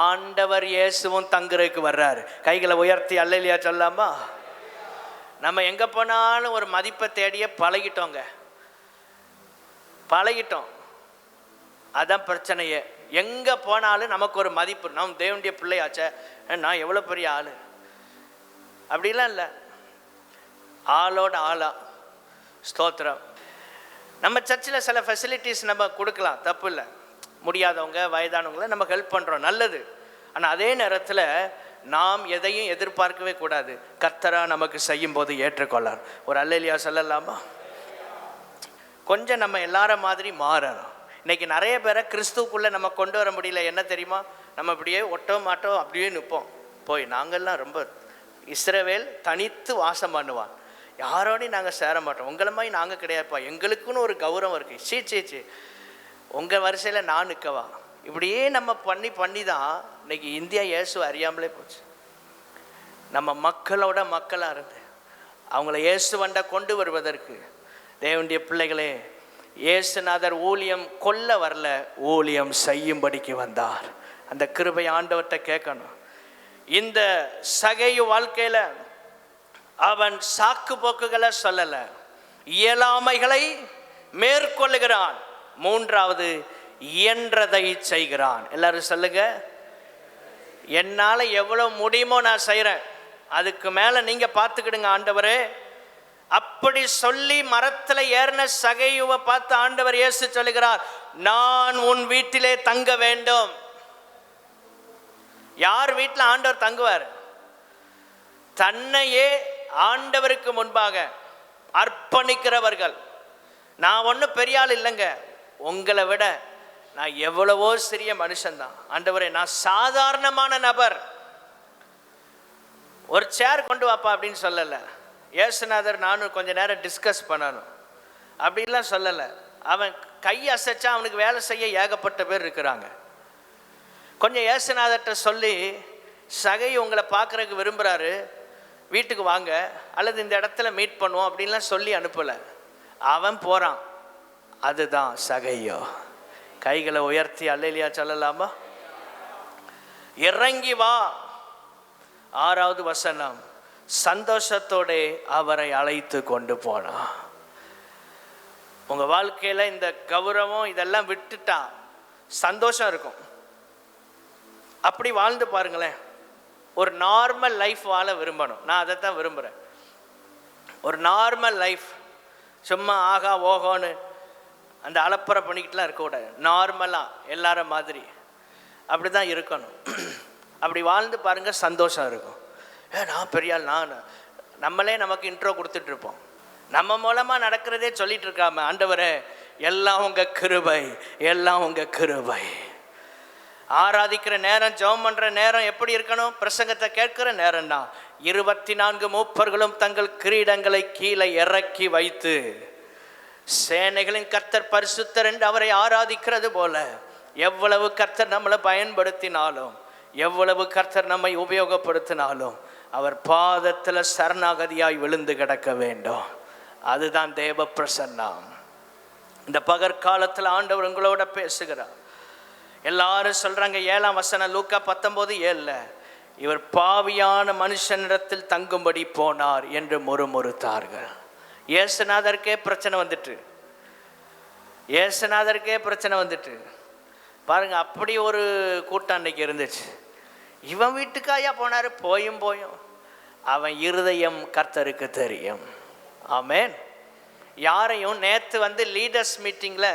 ஆண்டவர் இயேசுவும் தங்குறதுக்கு வர்றாரு. கைகளை உயர்த்தி அல்லேலூயா சொல்லாமா? நம்ம எங்கே போனாலும் ஒரு மதிப்பை தேடியே பழகிட்டோங்க, பழகிட்டோம். அதான் பிரச்சனையே. எங்கே போனாலும் நமக்கு ஒரு மதிப்பு. நாம் தேவனுடைய பிள்ளையாச்சே, நான் எவ்வளோ பெரிய ஆள் அப்படிலாம் இல்லை. ஆளோட ஆளா. ஸ்தோத்திரம். நம்ம சர்ச்சில் சில ஃபெசிலிட்டிஸ் நம்ம கொடுக்கலாம், தப்பு இல்லை. முடியாதவங்க வயதானவங்களை நம்ம ஹெல்ப் பண்ணுறோம், நல்லது. ஆனால் அதே நேரத்தில் நாம் எதையும் எதிர்பார்க்கவே கூடாது. கர்த்தராக நமக்கு செய்யும் போது ஏற்றுக்கொள்ளார். ஒரு அல்லேலூயா சொல்லலாமா? கொஞ்சம் நம்ம எல்லார மாதிரி மாறணும். இன்றைக்கி நிறைய பேரை கிறிஸ்துவுக்குள்ளே நம்ம கொண்டு வர முடியல. என்ன தெரியுமா? நம்ம அப்படியே ஒட்டோ மாட்டோ அப்படியே நிற்போம். போய் நாங்கள்லாம் ரொம்ப இஸ்ரவேல் தனித்து வாசம் பண்ணுவான், யாரோடையும் நாங்கள் சேர மாட்டோம், உங்களை மாதிரி நாங்கள் கிடையாதுப்பா, எங்களுக்குன்னு ஒரு கௌரவம் இருக்குது, சீ உங்கள் வரிசையில் நான் நிற்கவா? இப்படியே நம்ம பண்ணி தான் இன்றைக்கி இந்தியா இயேசு அறியாமலே போச்சு. நம்ம மக்களோட மக்களாக இருந்து அவங்கள இயேசுவண்ட கொண்டு வருவதற்கு. தேவனுடைய பிள்ளைகளே, இயேசுநாதர் ஊழியம் கொல்ல வரல, ஊழியம் செய்யும்படிக்கு வந்தார். அந்த கிருபை ஆண்டவர்கிட்ட கேட்கணும். இந்த சகையு வாழ்க்கையில் அவன் சாக்கு போக்குகளை சொல்லலை, இயலாமைகளை மேற்கொள்ளுகிறான். மூன்றாவது, இயன்றதை செய்கிறான். எல்லாரும் சொல்லுங்க, என்னால் எவ்வளோ முடியுமோ நான் செய்கிறேன், அதுக்கு மேலே நீங்கள் பார்த்துக்கிடுங்க ஆண்டவரே. அப்படி சொல்லி மரத்தில் ஏறின சகையுவை பார்த்து ஆண்டவர் இயேசு சொல்லுகிறார், நான் உன் வீட்டிலே தங்க வேண்டும். யார் வீட்டில் ஆண்டவர் தங்குவார்? தன்னையே ஆண்டவருக்கு முன்பாக அர்ப்பணிக்கிறவர்கள். நான் ஒன்றும் பெரிய ஆள் இல்லைங்க, உங்களை விட நான் எவ்வளவோ சிறிய மனுஷன்தான். ஆண்டவரே, நான் சாதாரணமான நபர், ஒரு சேர் கொண்டு வாப்பா அப்படின்னு சொல்லலை. இயேசுநாதர் நானும் கொஞ்ச நேரம் டிஸ்கஸ் பண்ணணும் அப்படின்லாம் சொல்லலை. அவன் கை அசைச்சா அவனுக்கு வேலை செய்ய ஏகப்பட்ட பேர் இருக்கிறாங்க. கொஞ்சம் இயேசுநாதர்கிட்ட சொல்லி, சகை உங்களை பார்க்குறதுக்கு விரும்புகிறாரு, வீட்டுக்கு வாங்க, அல்லது இந்த இடத்துல மீட் பண்ணுவோம் அப்படின்லாம் சொல்லி அனுப்பலை. அவன் போகிறான். அதுதான் சகையோ. கைகளை உயர்த்தி அல்லேலூயா சொல்லலாமா? இறங்கி வா. 6வது வசனம், சந்தோஷத்தோட அவரை அழைத்து கொண்டு போனான். உங்கள் வாழ்க்கையில் இந்த கௌரவம் இதெல்லாம் விட்டுட்டா சந்தோஷம் இருக்கும். அப்படி வாழ்ந்து பாருங்களேன். ஒரு நார்மல் லைஃப் வாழ விரும்பணும். நான் அதை தான் விரும்புகிறேன். ஒரு நார்மல் லைஃப், சும்மா ஆகா ஓகோன்னு அந்த அலப்பறை பண்ணிக்கிட்டுலாம் இருக்கக்கூடாது. நார்மலாக எல்லார மாதிரி அப்படி தான் இருக்கணும். அப்படி வாழ்ந்து பாருங்கள், சந்தோஷம் இருக்கும். நான் பெரியாள், நம்மளே நமக்கு இன்ட்ரோ கொடுத்துட்ருப்போம். நம்ம மூலமாக நடக்கிறதே சொல்லிட்டு இருக்காம, ஆண்டவரே எல்லாம் உங்கள் கிருபை, எல்லாம் உங்கள் கிருபை. ஆராதிக்கிற நேரம், ஜெபம் பண்ணுற நேரம் எப்படி இருக்கணும்? பிரசங்கத்தை கேட்கிற நேரம் தான். 24 மூப்பர்களும் தங்கள் கிரீடங்களை கீழே இறக்கி வைத்து சேனைகளின் கர்த்தர் பரிசுத்தர் என்று அவரை ஆராதிக்கிறது போல, எவ்வளவு கர்த்தர் நம்மளை பயன்படுத்தினாலும், எவ்வளவு கர்த்தர் நம்மை உபயோகப்படுத்தினாலும், அவர் பாதத்தில் சரணாகதியாய் விழுந்து கிடக்க வேண்டும். அதுதான் தேவ பிரசன்னம். இந்த பகற்காலத்தில் ஆண்டவர் உங்களோட பேசுகிறார். எல்லாரும் சொல்றாங்க, 7ஆம் வசனம் லூக்கா 19:7, இவர் பாவியான மனுஷனிடத்தில் தங்கும்படி போனார் என்று முறுமுறுத்தார்கள். இயேசுநாதருக்கே பிரச்சனை வந்துட்டு, இயேசுநாதருக்கே பிரச்சனை வந்துட்டு பாருங்க. அப்படி ஒரு கூட்டம் அன்னைக்கு இருந்துச்சு. இவன் வீட்டுக்காயா போனார்? போயும் அவன் இருதயம் கர்த்தருக்கு தெரியும். ஆமென். யாரையும் நேற்று லீடர்ஸ் மீட்டிங்கில்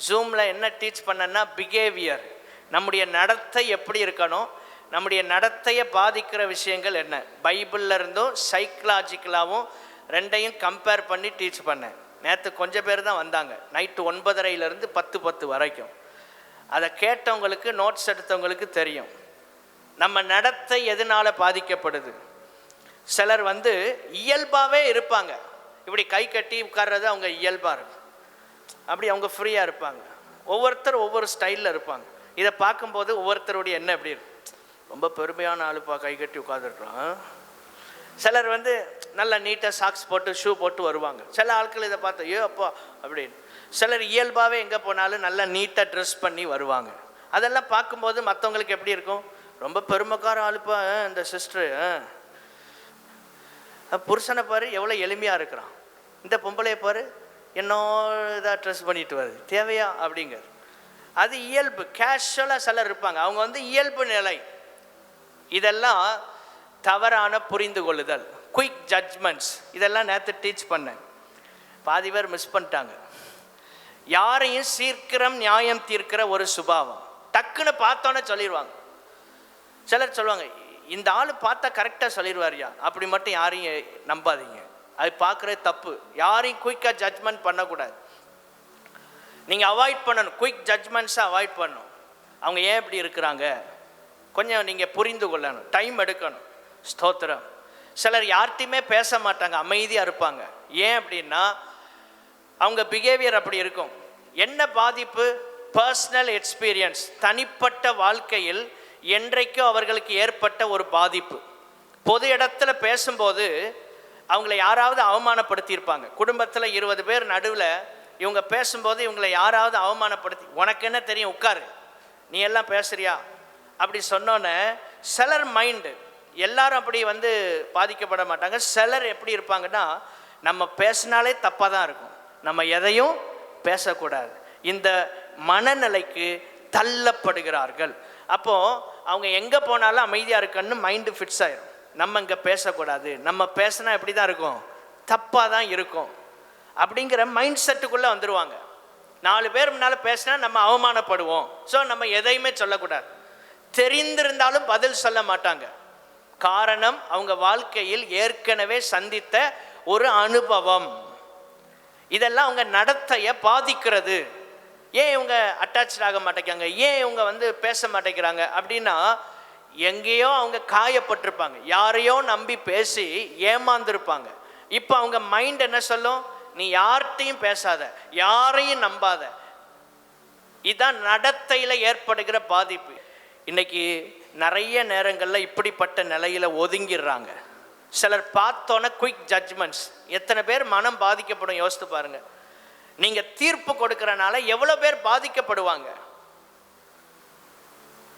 ஜூமில் என்ன டீச் பண்ணேன்னா, பிஹேவியர், நம்முடைய நடத்தை எப்படி இருக்கணும், நம்முடைய நடத்தையை பாதிக்கிற விஷயங்கள் என்ன, பைபிளில் இருந்தும் சைக்கலாஜிக்கலாகவும் ரெண்டையும் கம்பேர் பண்ணி டீச் பண்ணேன். நேற்று கொஞ்சம் பேர் தான் வந்தாங்க. நைட்டு 9:30 10 வரைக்கும். அதை கேட்டவங்களுக்கு, நோட்ஸ் எடுத்தவங்களுக்கு தெரியும் நம்ம நடத்தை எதனால் பாதிக்கப்படுது. சிலர் இயல்பாகவே இருப்பாங்க, இப்படி கை கட்டி உட்கார்றது அவங்க இயல்பாக இருக்கும், அப்படி அவங்க ஃப்ரீயாக இருப்பாங்க. ஒவ்வொருத்தர் ஒவ்வொரு ஸ்டைலில் இருப்பாங்க. இதை பார்க்கும்போது ஒவ்வொருத்தருடைய என்ன எப்படி இருக்கும், ரொம்ப பெருமையான ஆளுப்பா கை கட்டி உட்காந்துருக்குறான். சிலர் நல்லா நீட்டாக சாக்ஸ் போட்டு ஷூ போட்டு வருவாங்க. சில ஆட்கள் இதை பார்த்து ஐயோ அப்பா அப்படின்னு. சிலர் இயல்பாகவே எங்கே போனாலும் நல்லா நீட்டாக ட்ரெஸ் பண்ணி வருவாங்க. அதெல்லாம் பார்க்கும்போது மற்றவங்களுக்கு எப்படி இருக்கும், ரொம்ப பெருமைக்கார ஆளுப்பா இந்த சிஸ்டரு, புருஷனை பாரு எவ்வளோ எளிமையாக இருக்கிறான், இந்த பொம்பளையை பாரு என்னோட இதாக ட்ரெஸ் பண்ணிட்டு வருது, தேவையா அப்படிங்க. அது இயல்பு, கேஷுவலாக சிலர் இருப்பாங்க. அவங்க இயல்பு நிலை. இதெல்லாம் தவறான புரிந்து கொள்ளுதல், குயிக் ஜட்ஜ்மெண்ட்ஸ். இதெல்லாம் நேற்று டீச் பண்ணேன், பாதி பேர் மிஸ் பண்ணிட்டாங்க. யாரையும் சீக்கிரம் நியாயம் தீர்க்கிற ஒரு சுபாவம், டக்குன்னு பார்த்தோன்னே சொல்லிடுவாங்க. சிலர் சொல்லுவாங்க, இந்த ஆள் பார்த்தா கரெக்டாக சொல்லிடுவார்யா, அப்படி மட்டும் யாரையும் நம்பாதீங்க, அது பார்க்குறது தப்பு. யாரையும் குயிக்காக ஜட்ஜ்மெண்ட் பண்ணக்கூடாது. நீங்கள் அவாய்ட் பண்ணணும், குயிக் ஜட்ஜ்மெண்ட்ஸை அவாய்ட் பண்ணணும். அவங்க ஏன் இப்படி இருக்கிறாங்க கொஞ்சம் நீங்கள் புரிந்து கொள்ளணும், டைம் எடுக்கணும். ஸ்தோத்திரம். சிலர் யார்கிட்டையுமே பேச மாட்டாங்க, அமைதியாக இருப்பாங்க. ஏன் அப்படின்னா அவங்க பிஹேவியர் அப்படி இருக்கும். என்ன பாதிப்பு? பர்சனல் எக்ஸ்பீரியன்ஸ், தனிப்பட்ட வாழ்க்கையில் என்றைக்கோ அவர்களுக்கு ஏற்பட்ட ஒரு பாதிப்பு. பொது இடத்துல பேசும்போது அவங்கள யாராவது அவமானப்படுத்தியிருப்பாங்க. குடும்பத்தில் 20 பேர் நடுவில் இவங்க பேசும்போது இவங்களை யாராவது அவமானப்படுத்தி, உனக்கு என்ன தெரியும், உட்காரு, நீ எல்லாம் பேசுறியா அப்படி சொன்னோன்னே சிலர் மைண்டு, எல்லாரும் அப்படி பாதிக்கப்பட மாட்டாங்க. சிலர் எப்படி இருப்பாங்கன்னா, நம்ம பேசினாலே தப்பாக தான் இருக்கும், நம்ம எதையும் பேசக்கூடாது, இந்த மனநிலைக்கு தள்ளப்படுகிறார்கள். அப்போது அவங்க எங்கே போனாலும் அமைதியாக இருக்கன்னு மைண்டு ஃபிக்ஸ் ஆயிரும். நம்ம இங்கே பேசக்கூடாது, நம்ம பேசினா எப்படி தான் இருக்கும், தப்பாக தான் இருக்கும் அப்படிங்கிற மைண்ட் செட்டுக்குள்ளே வந்துடுவாங்க. 4 பேர் முன்னால் பேசினா நம்ம அவமானப்படுவோம், ஸோ நம்ம எதையுமே சொல்லக்கூடாது. தெரிந்திருந்தாலும் பதில் சொல்ல மாட்டாங்க. காரணம், அவங்க வாழ்க்கையில் ஏற்கனவே சந்தித்த ஒரு அனுபவம். இதெல்லாம் அவங்க நடத்தையை பாதிக்கிறது. ஏன் இவங்க அட்டாச் ஆக மாட்டேங்கிறாங்க, ஏன் இவங்க பேச மாட்டேங்கிறாங்க அப்படின்னா, எங்கேயோ அவங்க காயப்பட்டிருப்பாங்க, யாரையோ நம்பி பேசி ஏமாந்துருப்பாங்க. இப்போ அவங்க மைண்ட் என்ன சொல்லும், நீ யார்கிட்டையும் பேசாத, யாரையும் நம்பாத. இதுதான் நடத்தையில் ஏற்படுகிற பாதிப்பு. இன்னைக்கு நிறைய நேரங்களில் இப்படிப்பட்ட நிலையில் ஒதுங்கிடுறாங்க. சிலர் பார்த்தோன்னே குயிக் ஜட்ஜ்மெண்ட்ஸ். எத்தனை பேர் மனம் பாதிக்கப்படும் யோசித்து பாருங்க. நீங்கள் தீர்ப்பு கொடுக்கறனால எவ்வளோ பேர் பாதிக்கப்படுவாங்க.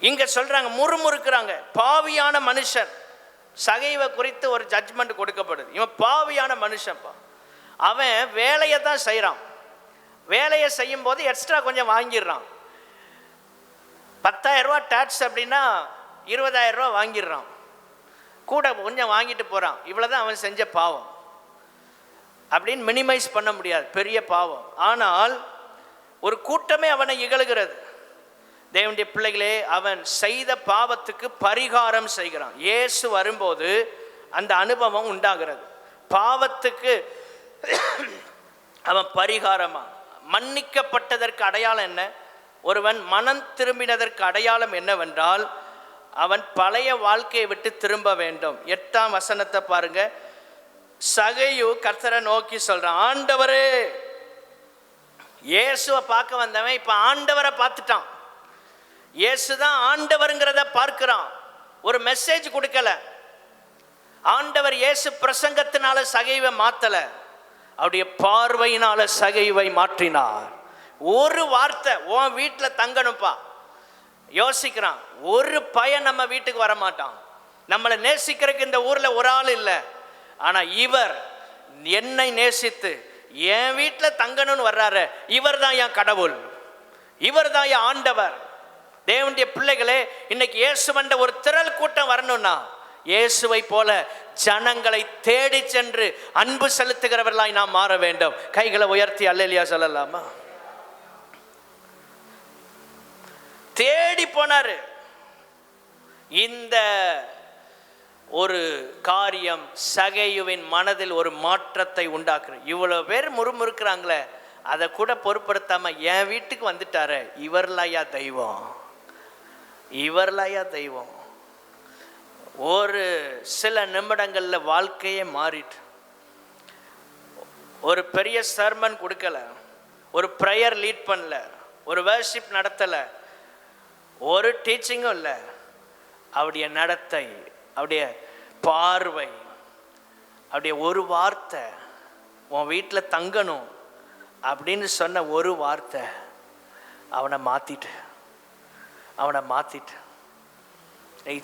இங்கே சொல்கிறாங்க, முறுமுறுக்கிறாங்க, பாவியான மனுஷன். சகைவை குறித்து ஒரு ஜட்ஜ்மெண்ட் கொடுக்கப்படுது. இவன் பாவியான மனுஷன்ப்பா, அவன் வேலையை தான் செய்கிறான், வேலையை செய்யும் போது எக்ஸ்ட்ரா கொஞ்சம் வாங்கிடுறான். 10,000 ரூபா டேக்ஸ் அப்படின்னா 20,000 ரூபா வாங்கிடுறான், கூட கொஞ்சம் வாங்கிட்டு போகிறான். இவ்வளோதான் அவன் செஞ்ச பாவம் அப்படின்னு மினிமைஸ் பண்ண முடியாது, பெரிய பாவம். ஆனால் ஒரு கூட்டமே அவனை இகழுகிறது. தேவனுடைய பிள்ளைகளே, அவன் செய்த பாவத்துக்கு பரிகாரம் செய்கிறான். இயேசு வரும்போது அந்த அனுபவம் உண்டாகிறது. பாவத்துக்கு அவன் பரிகாரமா, மன்னிக்கப்பட்டதற்கு அடையாளம் என்ன? ஒருவன் மனம் திரும்பினதற்கு அடையாளம் என்னவென்றால், அவன் பழைய வாழ்க்கையை விட்டு திரும்ப வேண்டும். 8ஆம் வசனத்தை பாருங்க. சகையு கர்த்தரை நோக்கி சொல்றான், ஆண்டவரே. இயேசுவை பார்க்க வந்தவன் இப்ப ஆண்டவரை பார்த்துட்டான். இயேசுதான் ஆண்டவருங்கிறத பார்க்கிறான். ஒரு மெசேஜ் கொடுக்கல. ஆண்டவர் இயேசு பிரசங்கத்தினால சகைவை மாத்தல, அவருடைய பார்வையினால சகைவை மாற்றினார். ஒரு வார்த்தை, உன் வீட்டில் தங்கணும்ப்பா. யோசிக்கிறான், ஒரு பையன் நம்ம வீட்டுக்கு வரமாட்டான், நம்மளை நேசிக்கிறதுக்கு இந்த ஊரில் ஒரு ஆள் இல்லை. ஆனால் இவர் என்னை நேசித்து என் வீட்டில் தங்கணும்னு வர்றாரு, இவர் தான் என் கடவுள், இவர் தான் என் ஆண்டவர். தேவனுடைய பிள்ளைகளே, இன்னைக்கு இயேசுவண்ட ஒரு திரள் கூட்டம் வரணும்னா, இயேசுவை போல ஜனங்களை தேடி சென்று அன்பு செலுத்துகிறவர்களாய் நாம் மாற வேண்டும். கைகளை உயர்த்தி அல்லேலூயா சொல்லலாமா? தேடி போனாரு. இந்த ஒரு காரியம் சகையுவின் மனதில் ஒரு மாற்றத்தை உண்டாக்குற. இவ்வளவு பேர் முறுமுறுக்கிறாங்களே, அதை கூட பொருட்படுத்தாம என் வீட்டுக்கு வந்துட்டாரு, இவர்லாயா தெய்வம், இவர்லாயா தெய்வம். ஒரு சில நிமிடங்கள்ல வாழ்க்கையே மாறிட்டு. ஒரு பெரிய சர்மன் கொடுக்கல, ஒரு ப்ரேயர் லீட் பண்ணல, ஒரு வர்ஷிப் நடத்தல, ஒரு டீச்சிங்கும் இல்லை. அவருடைய நடத்தை, அவருடைய பார்வை, அவருடைய ஒரு வார்த்தை, உன் வீட்டில் தங்கணும் அப்படின்னு சொன்ன ஒரு வார்த்தை அவனை மாற்றிட்டு.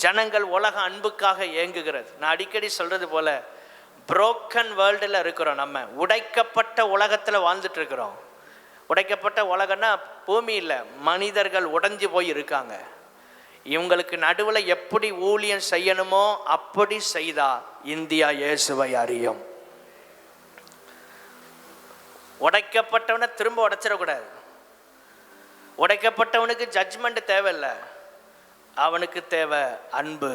ஜனங்கள் உலக அன்புக்காக ஏங்குகிறது. நான் அடிக்கடி சொல்றது போல, புரோக்கன் வேர்ல்டில் இருக்கிறோம். நம்ம உடைக்கப்பட்ட உலகத்தில் வாழ்ந்துட்டு இருக்கிறோம். உடைக்கப்பட்ட உலகம்னா பூமி இல்லை, மனிதர்கள் உடைஞ்சு போய் இருக்காங்க. இவங்களுக்கு நடுவில் எப்படி ஊழியம் செய்யணுமோ அப்படி செய்தா இந்தியா இயேசுவை அறியும். உடைக்கப்பட்டவனை திரும்ப உடைச்சிடக்கூடாது. உடைக்கப்பட்டவனுக்கு ஜட்ஜ்மெண்ட் தேவையில்லை, அவனுக்கு தேவை அன்பு,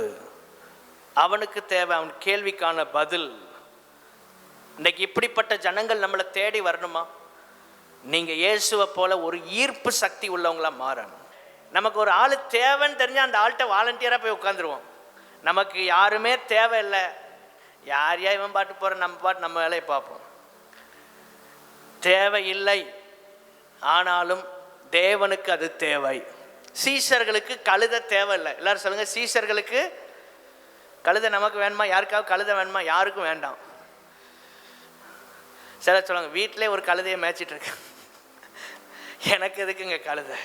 அவனுக்கு தேவை அவன் கேள்விக்கான பதில். இன்னைக்கு இப்படிப்பட்ட ஜனங்கள் நம்மளை தேடி வரணுமா? நீங்கள் இயேசுவை போல ஒரு ஈர்ப்பு சக்தி உள்ளவங்களா மாறணும். நமக்கு ஒரு ஆள் தேவைன்னு தெரிஞ்சால் அந்த ஆள்கிட்ட வாலண்டியராக போய் உட்காந்துருவோம். நமக்கு யாருமே தேவையில்லை, யாரையா இவன் பாட்டு போகிற, நம்ம பாட்டு நம்ம வேலையை பார்ப்போம். தேவையில்லை, ஆனாலும் தேவனுக்கு அது தேவை. சீஷர்களுக்கு கழுதை தேவையில்லை. எல்லாரும் சொல்லுங்க, சீஷர்களுக்கு கழுதை நமக்கு வேணுமா? யாருக்காவது கழுதை வேணுமா? யாருக்கும் வேண்டாம். சிலர் சொல்லுவாங்க, வீட்டிலே ஒரு கழுதையை மேய்ச்சிட்டு இருக்கு. எனக்கு எதுக்குங்க கழுதை?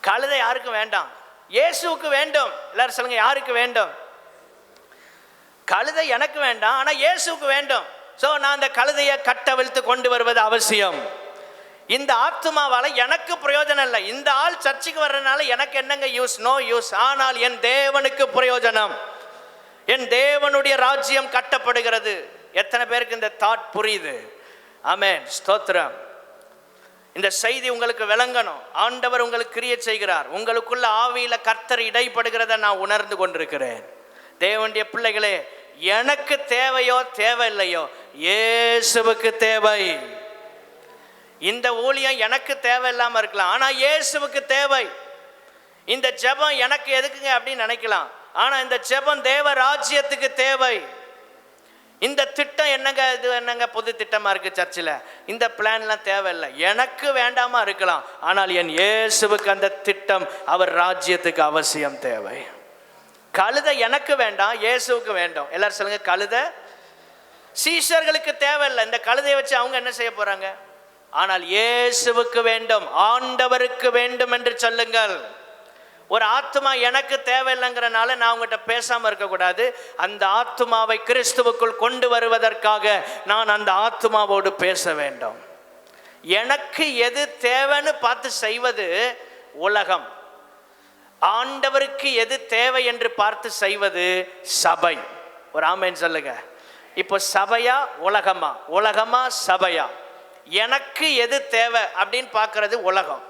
கழுதை யாருக்கு வேண்டாம்? இயேசுவுக்கு வேண்டும். எல்லாரும் சொல்லுங்க, யாருக்கு வேண்டும்? கழுதை எனக்கு வேண்டாம், ஆனால் இயேசுவுக்கு வேண்டும். ஸோ நான் அந்த கழுதையை கட்டவிழ்த்து கொண்டு வருவது அவசியம். இந்த ஆத்துமாவால் எனக்கு பிரயோஜனம் இல்லை. இந்த ஆள் சர்ச்சுக்கு வர்றதுனால எனக்கு என்னங்க யூஸ்? No use. ஆனால் என் தேவனுக்கு பிரயோஜனம். என் தேவனுடைய ராஜ்யம் கட்டப்படுகிறது. எத்தனை பேருக்கு இந்த தாட் புரியுது? ஆமென், ஸ்தோத்திரம். இந்த செய்தி உங்களுக்கு விளங்கணும். ஆண்டவர் உங்களுக்கு கிரியை செய்கிறார். உங்களுக்குள்ள ஆவியில கர்த்தர் இடைப்படுகிறத நான் உணர்ந்து கொண்டிருக்கிறேன். தேவனுடைய பிள்ளைகளே, எனக்கு தேவையோ தேவையில்லையோ, இயேசுவுக்கு தேவை. இந்த ஊழியம் எனக்கு தேவையில்லாம இருக்கலாம், ஆனா இயேசுவுக்கு தேவை. இந்த ஜெபம் எனக்கு எதுக்குங்க அப்படின்னு நினைக்கலாம், ஆனா இந்த ஜெபம் தேவ ராஜ்யத்துக்கு தேவை. இந்த திட்டம் என்னங்க, இது என்னங்க பொது திட்டமா இருக்கு சர்ச்சில், இந்த பிளான்லாம் தேவையில்லை, எனக்கு வேண்டாமா இருக்கலாம், ஆனால் என் இயேசுவுக்கு அந்த திட்டம், அவர் ராஜ்யத்துக்கு அவசியம் தேவை. கழுதை எனக்கு வேண்டாம், இயேசுவுக்கு வேண்டும். எல்லாரும் சொல்லுங்க, கழுதை சீஷர்களுக்கு தேவையில்லை. இந்த கழுதையை வச்சு அவங்க என்ன செய்ய போறாங்க? ஆனால் இயேசுவுக்கு வேண்டும், ஆண்டவருக்கு வேண்டும் என்று சொல்லுங்கள். ஒரு ஆத்மா எனக்கு தேவையில்லைங்கிறனால நான் உங்கள்கிட்ட பேசாமல் இருக்கக்கூடாது. அந்த ஆத்மாவை கிறிஸ்துவுக்குள் கொண்டு வருவதற்காக நான் அந்த ஆத்மாவோடு பேச வேண்டும். எனக்கு எது தேவைன்னு பார்த்து செய்வது உலகம். ஆண்டவருக்கு எது தேவை என்று பார்த்து செய்வது சபை. ஒரு ஆமென் சொல்லுங்க. இப்போ சபையா உலகமா? உலகமா சபையா? எனக்கு எது தேவை அப்படின்னு பார்க்கறது உலகம்.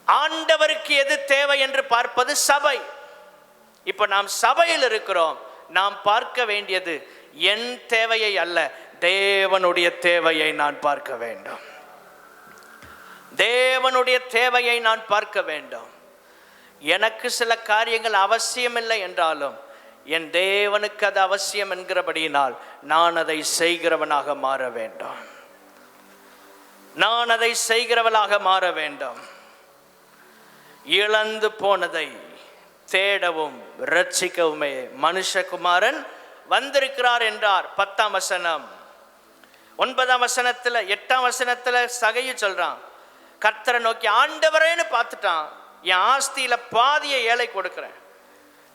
ஆண்டவருக்கு எது தேவை என்று பார்ப்பது சபை. இப்ப நாம் சபையில் இருக்கிறோம். நாம் பார்க்க வேண்டியது என் தேவையை அல்ல, தேவனுடைய தேவையை நான் பார்க்க வேண்டும். தேவனுடைய தேவையை நான் பார்க்க வேண்டும். எனக்கு சில காரியங்கள் அவசியமில்லை என்றாலும் என் தேவனுக்கு அது அவசியம் என்கிறபடியினால் நான் அதை செய்கிறவனாக மாற வேண்டும். நான் அதை செய்கிறவனாக மாற வேண்டும். இழந்து போனதை தேடவும் ரட்சிக்கவுமே மனுஷகுமாரன் வந்திருக்கிறார் என்றார். 10ஆம் வசனம். 9ஆம் வசனத்துல 8ஆம் வசனத்துல சகையு சொல்றான், கர்த்தரை நோக்கி ஆண்டவரேன்னு பார்த்துட்டான், என் ஆஸ்தியில பாதியை ஏழை கொடுக்கிறேன்.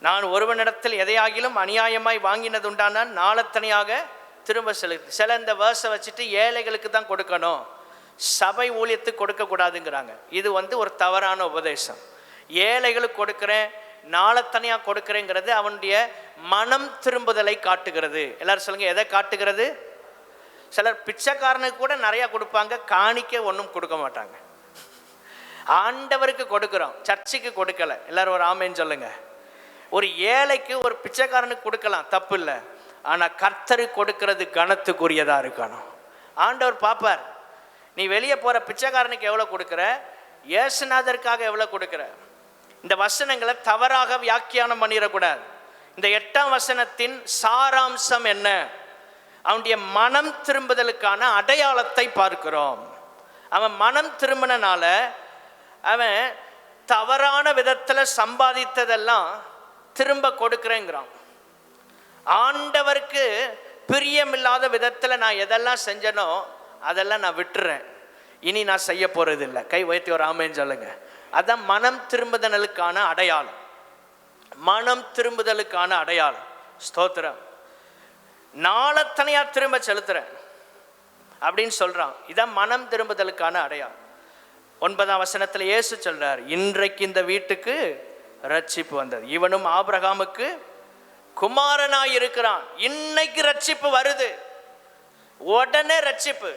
நான் ஒருவனிடத்தில் எதையாகிலும் அநியாயமாய் வாங்கினது உண்டானால் நாளத்தனையாக திரும்ப செலுத்து. சில இந்த வேர்ஸை வச்சுட்டு ஏழைகளுக்கு தான் கொடுக்கணும், சபை ஊழியத்துக்கு கொடுக்க கூடாதுங்கிறாங்க. இது ஒரு தவறான உபதேசம். ஏழைகளுக்கு கொடுக்கிறேன், நாளத்தனையா கொடுக்கிறேங்கிறது அவனுடைய மனம் திரும்புதலை காட்டுகிறது. எல்லாரும் சொல்லுங்க, எதை காட்டுகிறது? சிலர் பிச்சைக்காரனுக்கு கூட நிறைய கொடுப்பாங்க, காணிக்க ஒன்றும் கொடுக்க மாட்டாங்க. ஆண்டவருக்கு கொடுக்கிறோம், சர்ச்சுக்கு கொடுக்கல. எல்லாரும் ஒரு ஆமேன்னு சொல்லுங்க. ஒரு ஏழைக்கு ஒரு பிச்சைக்காரனுக்கு கொடுக்கலாம், தப்பு இல்லை. ஆனால் கர்த்தருக்கு கொடுக்கிறது கனத்துக்குரியதா இருக்கணும். ஆண்டவர் பார்ப்பார், நீ வெளியே போற பிச்சைக்காரனுக்கு எவ்வளோ கொடுக்குற, இயேசுநாதருக்காக எவ்வளோ கொடுக்குற. இந்த வசனங்களை தவறாக வியாக்கியானம் பண்ணிடக்கூடாது. இந்த 8ஆம் வசனத்தின் சாராம்சம் என்ன? அவனுடைய மனம் திரும்புதலுக்கான அடையாளத்தை பார்க்கிறோம். அவன் மனம் திரும்பினால அவன் தவறான விதத்தில் சம்பாதித்ததெல்லாம் திரும்ப கொடுக்குறேங்கிறான். ஆண்டவருக்கு பிரியமில்லாத விதத்தில் நான் எதெல்லாம் செஞ்சனோ அதெல்லாம் நான் விட்டுறேன், இனி நான் செய்ய போறது இல்லை. கை வைத்து ஒரு ஆமேன்னு சொல்லுங்க. அதான் மனம் திரும்புதலுக்கான அடையாளம். மனம் திரும்புதலுக்கான அடையாளம். ஸ்தோத்திரம். நாளத்தனையா திரும்ப செலுத்துறேன் அப்படின்னு சொல்றான். இதான் மனம் திரும்புதலுக்கான அடையாளம். 9ஆம் வசனத்தில் இயேசு சொல்றார், இன்றைக்கு இந்த வீட்டுக்கு ரட்சிப்பு வந்தது. இவனும் ஆபிரகாமுக்கு குமாரனாய் இருக்கிறான். இன்னைக்கு ரட்சிப்பு வருது, உடனே ரட்சிப்பு.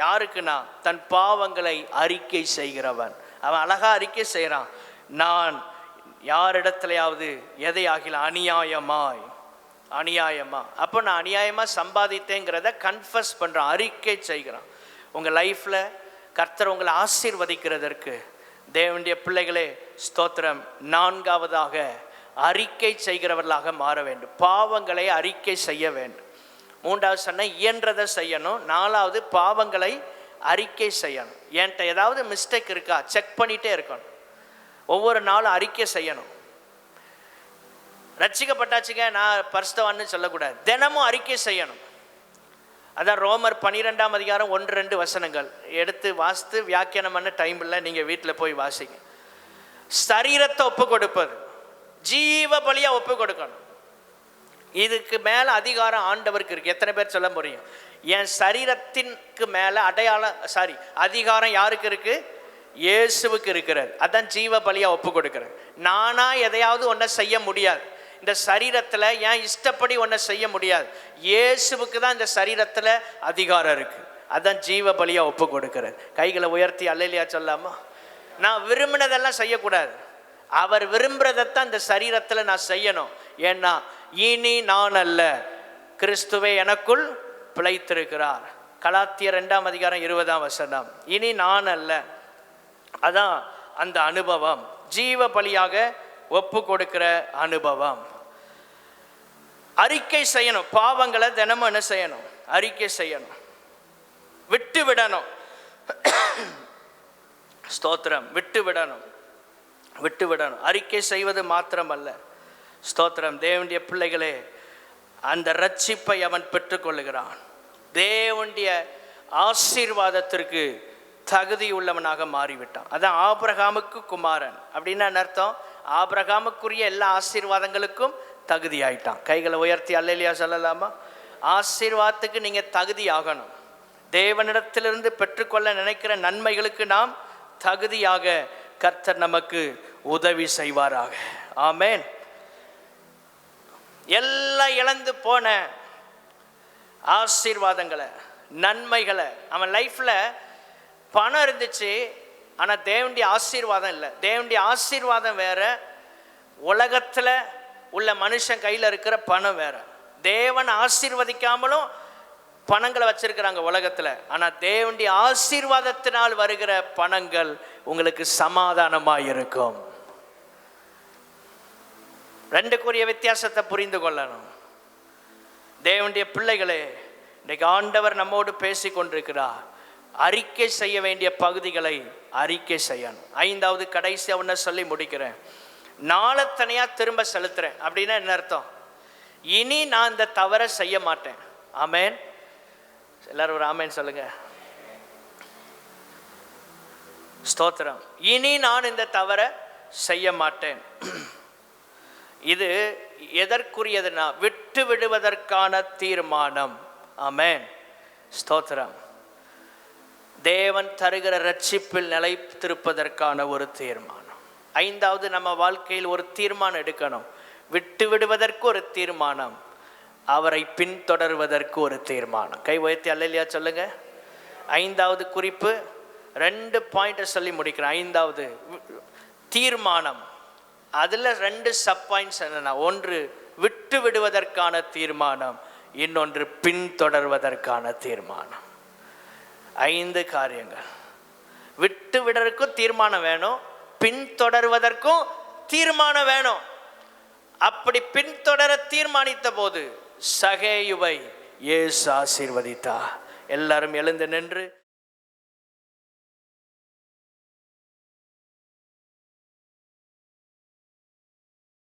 யாருக்குன்னா தன் பாவங்களை அறிக்கை செய்கிறவன். அவன் அழகா அறிக்கை செய்கிறான், நான் யாரிடத்துலையாவது எதை ஆகில அநியாயமா அப்போ நான் அநியாயமாக சம்பாதித்தேங்கிறத கன்ஃபஸ் பண்ணுறான், அறிக்கை செய்கிறான். உங்கள் லைஃப்பில் கர்த்தர் உங்களை ஆசீர்வதிக்கிறதற்கு தேவனுடைய பிள்ளைகளே ஸ்தோத்திரம், 4ஆவதாக அறிக்கை செய்கிறவர்களாக மாற வேண்டும். பாவங்களை அறிக்கை செய்ய வேண்டும். 3வது சொன்ன இயன்றதை செய்யணும். 4வது பாவங்களை அறிக்கை செய்யணும். என்கிட்ட ஏதாவது மிஸ்டேக் இருக்கா செக் பண்ணிகிட்டே இருக்கணும். ஒவ்வொரு நாளும் அறிக்கை செய்யணும். ரட்சிக்கப்பட்டாச்சுங்க நான் பரிசுத்தவான்னு சொல்லக்கூடாது, தினமும் அறிக்கை செய்யணும். அதான் ரோமர் 12ஆம் அதிகாரம் 1-2 வசனங்கள் எடுத்து வாசித்து வியாக்கியானம் பண்ண டைம் இல்லை, நீங்கள் வீட்டில் போய் வாசிங்க. சரீரத்தை ஒப்பு கொடுப்பது, ஜீவ பலியா ஒப்பு கொடுக்கணும். இதுக்கு மேலே அதிகாரம் ஆண்டவருக்கு இருக்கு. எத்தனை பேர் சொல்ல முடியும்? என் சரீரத்திற்கு மேலே அதிகாரம் யாருக்கு இருக்கு? இயேசுவுக்கு இருக்கிறது. அதான் ஜீவ பலியா ஒப்பு கொடுக்கிறது. நானா எதையாவது ஒன்றை செய்ய முடியாது. இந்த சரீரத்தில் என் இஷ்டப்படி ஒன்றை செய்ய முடியாது. இயேசுவுக்கு தான் இந்த சரீரத்தில் அதிகாரம் இருக்கு. அதான் ஜீவ பலியா ஒப்பு கொடுக்கிறது. கைகளை உயர்த்தி அல்லேலூயா சொல்லாமா? நான் விரும்பினதெல்லாம் செய்யக்கூடாது, அவர் விரும்புறதைத்தான் இந்த சரீரத்தில் நான் செய்யணும். ஏன்னா இனி நான் அல்ல, கிறிஸ்துவே எனக்குள் பிழைத்திருக்கிறார். கலாத்தியர் 2ஆம் அதிகாரம் 20ஆம் வசனம். இனி நான் அல்ல, அதான் அந்த அனுபவம், ஜீவ பலியாக ஒப்பு கொடுக்கிற அனுபவம். அறிக்கை செய்யணும். பாவங்களை தினமும் என்ன செய்யணும்? அறிக்கை செய்யணும், விட்டு விடணும். ஸ்தோத்திரம். விட்டு விடணும். அறிக்கை செய்வது மாத்திரமல்ல. ஸ்தோத்திரம். தேவனுடைய பிள்ளைகளே, அந்த ரட்சிப்பை அவன் பெற்றுக்கொள்ளுகிறான். தேவனுடைய ஆசீர்வாதத்திற்கு தகுதி உள்ளவனாக மாறிவிட்டான். அதான் ஆபிரகாமுக்கு குமாரன் அப்படின்னா அர்த்தம். ஆபிரகாமுக்குரிய எல்லா ஆசீர்வாதங்களுக்கும் தகுதி ஆயிட்டான். கைகளை உயர்த்தி அல்லேலூயா சொல்லலாமா? ஆசீர்வாதத்துக்கு நீங்கள் தகுதி ஆகணும். தேவனிடத்திலிருந்து பெற்றுக்கொள்ள நினைக்கிற நன்மைகளுக்கு நாம் தகுதியாக கர்த்தர் நமக்கு உதவி செய்வாராக. ஆமேன். எல்லாம் இழந்து போன ஆசீர்வாதங்களை, நன்மைகளை, அவன் லைஃப்பில் பணம் இருந்துச்சு, ஆனால் தேவனுடைய ஆசீர்வாதம் இல்லை. தேவனுடைய ஆசீர்வாதம் வேற, உலகத்தில் உள்ள மனுஷன் கையில் இருக்கிற பணம் வேற. தேவன் ஆசீர்வதிக்காமலும் பணங்களை வச்சிருக்கிறாங்க உலகத்தில். ஆனால் தேவனுடைய ஆசீர்வாதத்தினால் வருகிற பணங்கள் உங்களுக்கு சமாதானமாக இருக்கும். ரெண்டுக்குரிய வித்தியாசத்தை புரிந்து கொள்ளணும். தேவனுடைய பிள்ளைகளே, இன்றைக்கு ஆண்டவர் நம்மோடு பேசி கொண்டிருக்கிறார். அறிக்கை செய்ய வேண்டிய பகுதிகளை அறிக்கை செய்யணும். 5வது கடைசியாக ஒன்று சொல்லி முடிக்கிறேன். நாளத்தனையாக திரும்ப செலுத்துறேன் அப்படின்னா என்ன அர்த்தம்? இனி நான் இந்த தவறை செய்ய மாட்டேன். ஆமேன். எல்லாரும் ஒரு ஆமேன் சொல்லுங்க. ஸ்தோத்திரம். இனி நான் இந்த தவறை செய்ய மாட்டேன். இது எதற்குரியதுனா விட்டு விடுவதற்கான தீர்மானம். ஆமேன். ஸ்தோத்திரம். தேவன் தருகிற ரட்சிப்பில் நிலைத்திருப்பதற்கான ஒரு தீர்மானம். 5வது, நம்ம வாழ்க்கையில் ஒரு தீர்மானம் எடுக்கணும். விட்டு விடுவதற்கு ஒரு தீர்மானம், அவரை பின்தொடர்வதற்கு ஒரு தீர்மானம். கை உயர்த்தி அல்லேலூயா சொல்லுங்க. 5வது குறிப்பு, 2 பாயிண்ட்டை சொல்லி முடிக்கிறேன். 5வது தீர்மானம், அதில் 2 சப் பாயிண்ட்ஸ் என்னன்னா, ஒன்று விட்டு விடுவதற்கான தீர்மானம், இன்னொன்று பின்தொடர்வதற்கான தீர்மானம். 5 காரியங்கள். விட்டு விடுறதுக்கும் தீர்மானம் வேணும், பின்தொடர்வதற்கும் தீர்மானம் வேணும். அப்படி பின்தொடர தீர்மானித்த போது சகேயுவை இயேசு ஆசீர்வதித்தார். எல்லாரும் எழுந்து நின்று